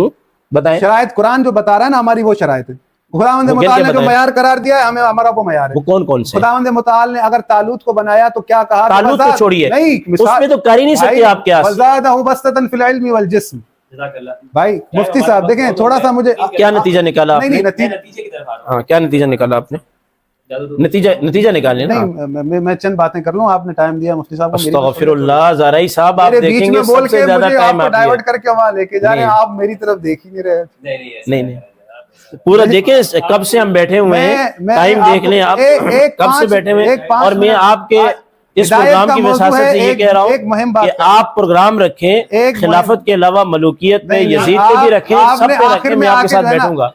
بتائیں، شرائط قرآن جو بتا رہا ہے نا ہماری وہ شرائط ہے، خداوند متعال نے جو معیار قرار دیا ہے ہمیں، ہمارا وہ معیار ہے، وہ کون کون سے؟ خداوند متعال نے اگر طالوت کو بنایا تو کیا کہا؟ طالوت کو چھوڑیے، نہیں اس میں تو کر ہی نہیں سکتے آپ کیا، وزادہ بسطۃ فی العلم والجسم، بھائی مفتی صاحب دیکھیں تھوڑا سا مجھے کیا نتیجہ نکالا آپ نے؟ نتیجے کی طرف آ رہا ہوں، کیا نتیجہ نکالا آپ نے؟ نتیجہ نکالیں نا، نہیں میں چند باتیں کر لوں، آپ نے ٹائم دیا مفتی صاحب کو، استغفر اللہ، زہرائی صاحب آپ میرے بیچ دیکھیں میں گے بول سب سے کے زیادہ مجھے آپ ٹائم کو آپ ڈائیورٹ کر کے وہاں لے کے جا رہے ہیں، آپ میری طرف دیکھ ہی نہیں رہے، نہیں پورا دیکھیں کب سے ہم بیٹھے ہوئے ہیں، ٹائم دیکھ لیں آپ کب سے بیٹھے ہوئے ہیں، اور میں آپ کے اس پروگرام کی وساطت سے یہ کہہ رہا ہوں کہ آپ پروگرام رکھیں، خلافت کے علاوہ ملوکیت میں یزید پہ بھی رکھیں، سب پہ رکھیں، میں آپ کے ساتھ بیٹھوں گا،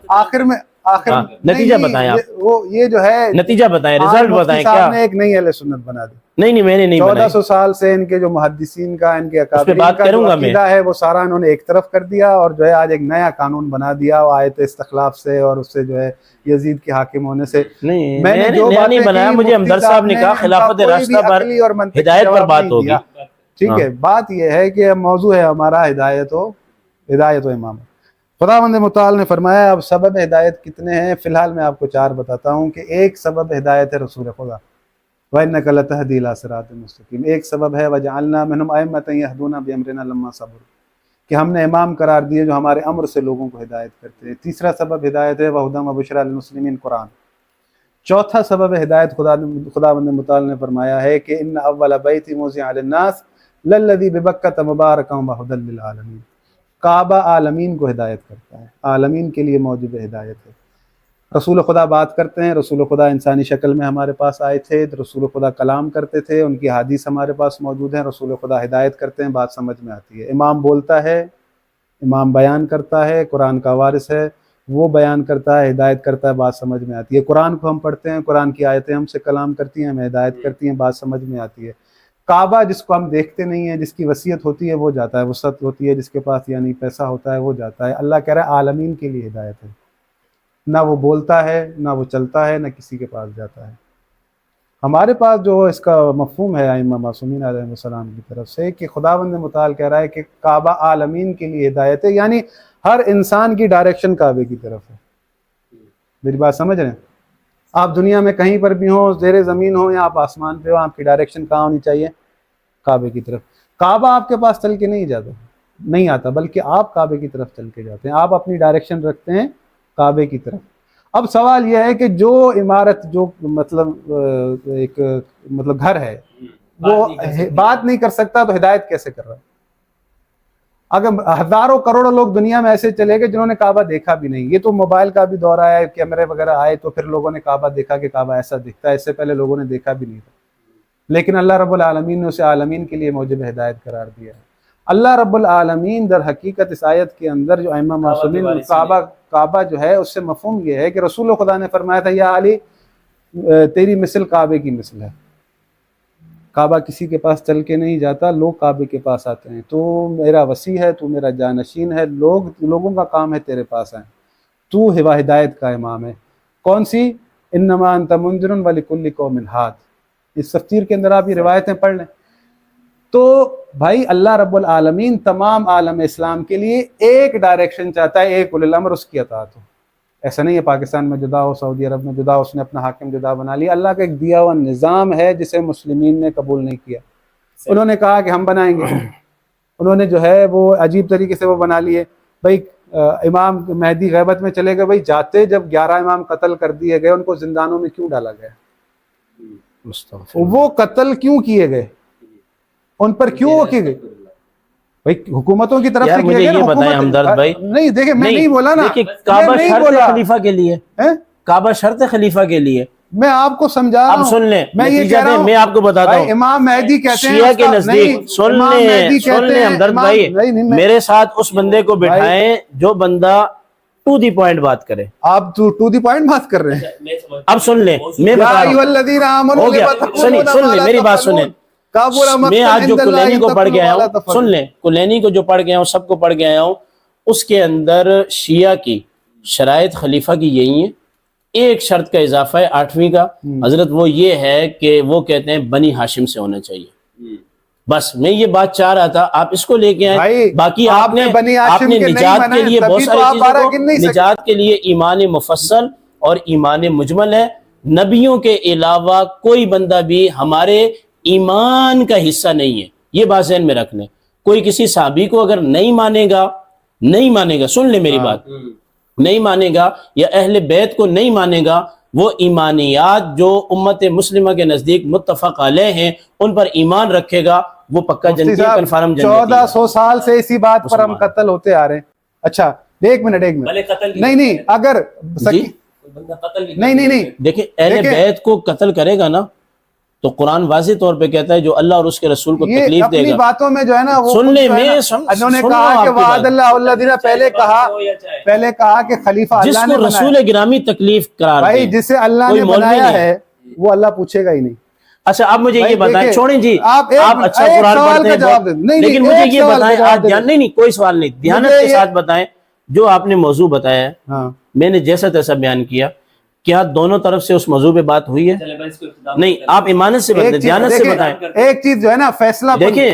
آخر نتیجہ بتائیں آپ، وہ یہ جو ہے نتیجہ بتائیں، رزلٹ بتائیں، کیا نے ایک نئی اہل سنت بنا دی، نہیں میں نے نہیں بنائی، 1400 سال سے ان کے جو محدثین کا، ان کے اکابرین بات کا کروں جو گا میں، عقیدہ ہے وہ سارا انہوں نے ایک طرف کر دیا، اور جو ہے آج ایک نیا قانون بنا دیا، وہ آیت استخلاف سے اور اس سے جو ہے یزید کے حاکم ہونے سے، نہیں میں نے جو نہیں بنایا، مجھے ہمدرد صاحب نے کہا خلافت راستہ پر ہدایت پر بات ہوگی، ٹھیک ہے، بات یہ ہے کہ موضوع ہے ہمارا ہدایت و امام، خداوند متعال نے فرمایا اب سبب ہدایت کتنے ہیں، فی الحال میں آپ کو 4 بتاتا ہوں، کہ ایک سبب ہدایت ہے رسول خدا، وَإِنَّكَ لَتَهْدِي إِلَىٰ صِرَاطٍ مُسْتَقِيمٍ، ایک سبب ہے وَجَعَلْنَا مِنْهُمْ أَئِمَّةً يَهْدُونَ بِأَمْرِنَا لَمَّا صَبَرُوا، کہ ہم نے امام قرار دیے جو ہمارے امر سے لوگوں کو ہدایت کرتے ہیں، تیسرا سبب ہدایت ہے وَهُدًى وَبُشْرَىٰ لِلْمُسْلِمِينَ قرآن، چوتھا سبب ہدایت خداوند متعال نے فرمایا ہے کہ إِنَّ أَوَّلَ بَيْتٍ وُضِعَ لِلنَّاسِ لَلَّذِي بِبَكَّةَ مُبَارَكًا وَهُدًى لِّلْعَالَمِينَ، کعبہ عالمین کو ہدایت کرتا ہے، عالمین کے لیے موجب ہدایت ہے، رسول خدا بات کرتے ہیں، رسول خدا انسانی شکل میں ہمارے پاس آئے تھے، رسول خدا کلام کرتے تھے، ان کی حدیث ہمارے پاس موجود ہیں، رسول خدا ہدایت کرتے ہیں، بات سمجھ میں آتی ہے، امام بولتا ہے، امام بیان کرتا ہے، قرآن کا وارث ہے، وہ بیان کرتا ہے، ہدایت کرتا ہے، بات سمجھ میں آتی ہے، قرآن کو ہم پڑھتے ہیں، قرآن کی آیتیں ہم سے کلام کرتی ہیں، ہمیں ہدایت کرتی ہیں، بات سمجھ میں آتی ہے، کعبہ جس کو ہم دیکھتے نہیں ہیں، جس کی وصیت ہوتی ہے وہ جاتا ہے، وسعت ہوتی ہے جس کے پاس یعنی پیسہ ہوتا ہے وہ جاتا ہے، اللہ کہہ رہا ہے عالمین کے لیے ہدایت ہے، نہ وہ بولتا ہے، نہ وہ چلتا ہے، نہ کسی کے پاس جاتا ہے۔ ہمارے پاس جو اس کا مفہوم ہے ائمہ معصومین علیہ السلام کی طرف سے کہ خداوند متعال کہہ رہا ہے کہ کعبہ عالمین کے لیے ہدایت ہے، یعنی ہر انسان کی ڈائریکشن کعبے کی طرف ہے۔ میری بات سمجھ رہے ہیں؟ آپ دنیا میں کہیں پر بھی ہوں، زیر زمین ہوں یا آپ آسمان پہ ہو، آپ کی ڈائریکشن کہاں ہونی چاہیے؟ کعبے کی طرف۔ کعبہ آپ کے پاس چل کے نہیں آتا بلکہ آپ کعبے کی طرف چل کے جاتے ہیں، آپ اپنی ڈائریکشن رکھتے ہیں کعبے کی طرف۔ اب سوال یہ ہے کہ جو عمارت، جو مطلب ایک مطلب گھر ہے، وہ بات نہیں کر سکتا تو ہدایت کیسے کر رہا ہے؟ اگر ہزاروں کروڑوں لوگ دنیا میں ایسے چلے گئے جنہوں نے کعبہ دیکھا بھی نہیں، یہ تو موبائل کا بھی دور آیا ہے، کیمرے وغیرہ آئے تو پھر لوگوں نے کعبہ دیکھا کہ کعبہ ایسا دکھتا ہے، اس سے پہلے لوگوں نے دیکھا بھی نہیں تھا، لیکن اللہ رب العالمین نے اسے عالمین کے لیے موجب ہدایت قرار دیا ہے۔ اللہ رب العالمین در حقیقت اس آیت کے اندر جو ائمہ معصومین کعبہ جو ہے اس سے مفہوم یہ ہے کہ رسول خدا نے فرمایا تھا یا علی تیری مثل کعبے کی مثل ہے۔ کعبہ کسی کے پاس چل کے نہیں جاتا، لوگ کعبے کے پاس آتے ہیں، تو میرا وسیع ہے، تو میرا جانشین ہے، لوگوں کا کام ہے تیرے پاس آئیں، تو ہدایت کا امام ہے۔ کون سی؟ انما انت منذر ولکل قوم ہاد۔ اس تفسیر کے اندر آپ یہ روایتیں پڑھ لیں تو بھائی اللہ رب العالمین تمام عالم اسلام کے لیے ایک ڈائریکشن چاہتا ہے، ایک اولی الامر، اس کی اطاعت ہو۔ ایسا نہیں ہے پاکستان میں جدا ہو، سعودی عرب میں جدا ہو، اس نے اپنا حاکم جدا بنا لیا۔ اللہ کا ایک دیا ہوا نظام ہے جسے مسلمین نے قبول نہیں کیا۔ انہوں نے کہا کہ ہم بنائیں گے، انہوں نے جو ہے وہ عجیب طریقے سے وہ بنا لیے۔ بھائی امام مہدی غیبت میں چلے گئے، بھائی جاتے جب 11 امام قتل کر دیے گئے، ان کو زندانوں میں کیوں ڈالا گیا؟ وہ قتل کیوں کیے گئے؟ ان پر کیوں وہ کیے گئے؟ بھائی حکومتوں کی طرف سے مجھے یہ بتائیں ہمدرد بھائی، نہیں دیکھیں میں نہیں بولا نا، کعبہ شرط خلیفہ کے لیے، کعبہ شرط خلیفہ کے لیے، میں آپ کو سمجھا رہا ہوں۔ اب سن لیں، میں یہ کہہ رہا ہوں، میں آپ کو بتاتا ہوں، امام مہدی کہتے ہیں شیعہ کے نزدیک، سن لیں ہمدرد بھائی، میرے ساتھ اس بندے کو بٹھائیں جو بندہ ٹو دی پوائنٹ بات کرے۔ آپ ٹو دی پوائنٹ بات کر رہے ہیں۔ اب سن لیں، میں بتا رہا ہوں، ہو گیا، سن لیں میری بات سنیں۔ میں آج جو کلینی کو پڑھ کے آیا ہوں، سن لیں، کلینی کو جو پڑھ کے آیا ہوں، سب کو پڑھ کے آیا ہوں، اس کے اندر شیعہ کی شرائط خلیفہ کی یہی ہیں۔ ایک شرط کا اضافہ ہے 8ویں کا حضرت، وہ یہ ہے کہ وہ کہتے ہیں بنی ہاشم سے ہونا چاہیے۔ بس میں یہ بات چاہ رہا تھا، آپ اس کو لے کے آئیں۔ باقی آپ نے نجات کے لیے بہت ساری چیزوں کو، نجات کے لیے ایمان مفصل اور ایمان مجمل ہے۔ نبیوں کے علاوہ کوئی بندہ بھی ہمارے ایمان کا حصہ نہیں ہے، یہ بات ذہن میں رکھ لیں۔ کوئی کسی صحابی کو اگر نہیں مانے گا، سن لیں میری بات، نہیں مانے گا یا اہل بیت کو نہیں مانے گا، وہ ایمانیات جو امت مسلمہ کے نزدیک متفق علیہ ہیں ان پر ایمان رکھے گا، وہ پکا جنتی ہے، کنفرم جنتی ہے۔ 1400 سال سے اسی بات پر ہم قتل ہوتے آ رہے ہیں۔ اچھا ایک منٹ، نہیں اگر نہیں دیکھیں اہل بیت کو قتل کرے گا نا تو قرآن واضح طور پہ کہتا ہے جو اللہ اور اس کے رسول کو تکلیف دے گا۔ اپنی باتوں میں جو ہے نا وہ سن لیں، انہوں نے کہا کہ وعد اللہ الذین، پہلے کہا کہ خلیفہ جس اللہ نے کو رسول گرامی تکلیف قرار دے، بھائی جسے اللہ نے بنایا ہے وہ اللہ پوچھے گا ہی نہیں۔ اچھا آپ مجھے یہ بتائیں، چھوڑیں جی آپ اچھا قرآن پڑھتے ہیں، لیکن مجھے یہ بتائیں آپ نہیں، کوئی سوال نہیں، دیانت کے ساتھ بتائیں، جو آپ نے موضوع بتایا ہے میں نے جیسا تیسا بیان کیا، کیا دونوں طرف سے اس موضوع پہ بات ہوئی ہے؟ نہیں، آپ ایمانت سے بتائیں، دیانت سے بتائیں۔ ایک چیز جو ہے نا فیصلہ دیکھیں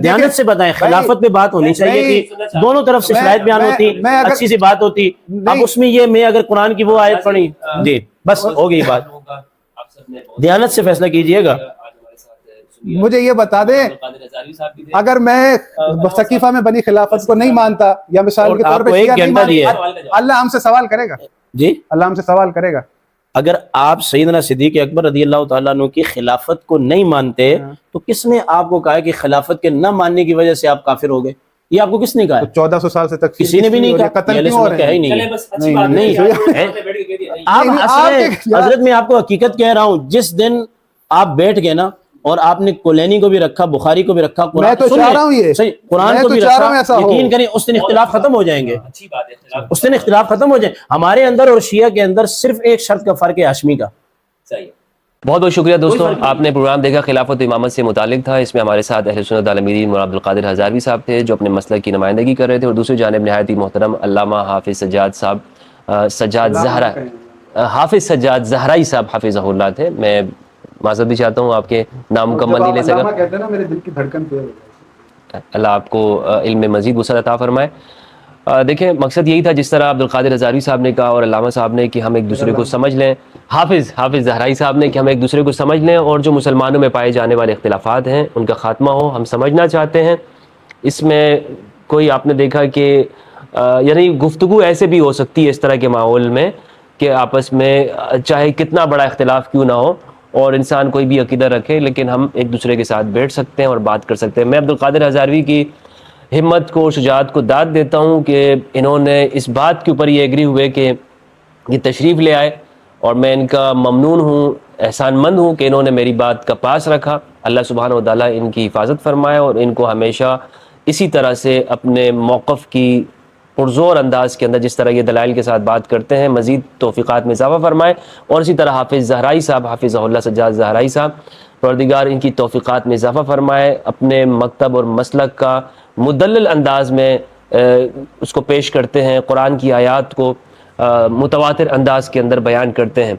دیانت سے بتائیں، خلافت پہ بات ہونی چاہیے کہ دونوں طرف سے شرائط بیان ہوتی، اچھی سی بات ہوتی۔ اب اس میں یہ میں اگر قرآن کی وہ آیت پڑھی جی بس ہو گئی بات، دیانت سے فیصلہ کیجئے گا۔ مجھے یہ بتا دیں، اگر میں سقیفہ میں بنی خلافت کو نہیں مانتا یا مثال کے طور پہ شیعہ نہیں مانتا، اللہ ہم سے سوال کرے گا؟ جی اللہ ہم سے سوال کرے گا؟ اگر آپ سیدنا صدیق اکبر رضی اللہ تعالیٰ عنہ کی خلافت کو نہیں مانتے تو کس نے آپ کو کہا کہ خلافت کے نہ ماننے کی وجہ سے آپ کافر ہو گئے؟ یہ آپ کو کس نے کہا؟ 1400 سال سے تک کسی نے بھی نہیں کہا، قتل کیوں ہو رہے ہیں؟ آپ حضرت میں آپ کو حقیقت کہہ رہا ہوں، جس دن آپ بیٹھ گئے نا اور آپ نے کلینی کو بھی رکھا، بخاری کو بھی رکھا، قرآن کو بھی رکھا، یقین کریں اس دن اختلاف ختم ہو جائیں گے، اس دن اختلاف ختم ہو جائیں۔ ہمارے اندر اور شیعہ کے اندر صرف ایک شرط کا فرق ہے، ہاشمی کا۔ بہت بہت شکریہ دوستوں، آپ نے پروگرام دیکھا خلافت و امامت سے متعلق تھا۔ اس میں ہمارے ساتھ اہل سنت عالمین مولانا عبدالقادر ہزاروی صاحب تھے جو اپنے مسلک کی نمائندگی کر رہے تھے، اور دوسری جانب نہایت ہی محترم علامہ حافظ سجاد صاحب سجاد زہرا حافظ سجاد زہرائی صاحب حافظہ اللہ تھے. میں معذرت بھی چاہتا ہوں آپ کے نام مکمل نہیں لے سکا. کہتے ہیں نا میرے دل کی دھڑکن تیز ہو جائے. اللہ آپ کو علم مزید وسعت عطا فرمائے. دیکھیں مقصد یہی تھا جس طرح عبد القادر ہزاروی صاحب نے کہا اور علامہ صاحب نے کہ ہم ایک دوسرے کو سمجھ لیں, حافظ زہرائی صاحب نے کہ ہم ایک دوسرے کو سمجھ لیں اور جو مسلمانوں میں پائے جانے والے اختلافات ہیں ان کا خاتمہ ہو, ہم سمجھنا چاہتے ہیں. اس میں کوئی آپ نے دیکھا کہ یعنی گفتگو ایسے بھی ہو سکتی ہے اس طرح کے ماحول میں کہ آپس میں چاہے کتنا بڑا اختلاف کیوں نہ ہو اور انسان کوئی بھی عقیدہ رکھے لیکن ہم ایک دوسرے کے ساتھ بیٹھ سکتے ہیں اور بات کر سکتے ہیں. میں عبد القادر ہزاروی کی ہمت کو, شجاعت کو داد دیتا ہوں کہ انہوں نے اس بات کے اوپر یہ ایگری ہوئے کہ یہ تشریف لے آئے اور میں ان کا ممنون ہوں, احسان مند ہوں کہ انہوں نے میری بات کا پاس رکھا. اللہ سبحانہ و تعالیٰ ان کی حفاظت فرمائے اور ان کو ہمیشہ اسی طرح سے اپنے موقف کی پرزور انداز کے اندر جس طرح یہ دلائل کے ساتھ بات کرتے ہیں مزید توفیقات میں اضافہ فرمائے. اور اسی طرح حافظ زہرائی صاحب حافظہ اللہ سجاد زہرائی صاحب پروردگار ان کی توفیقات میں اضافہ فرمائے, اپنے مکتب اور مسلک کا مدلل انداز میں اس کو پیش کرتے ہیں, قرآن کی آیات کو متواتر انداز کے اندر بیان کرتے ہیں.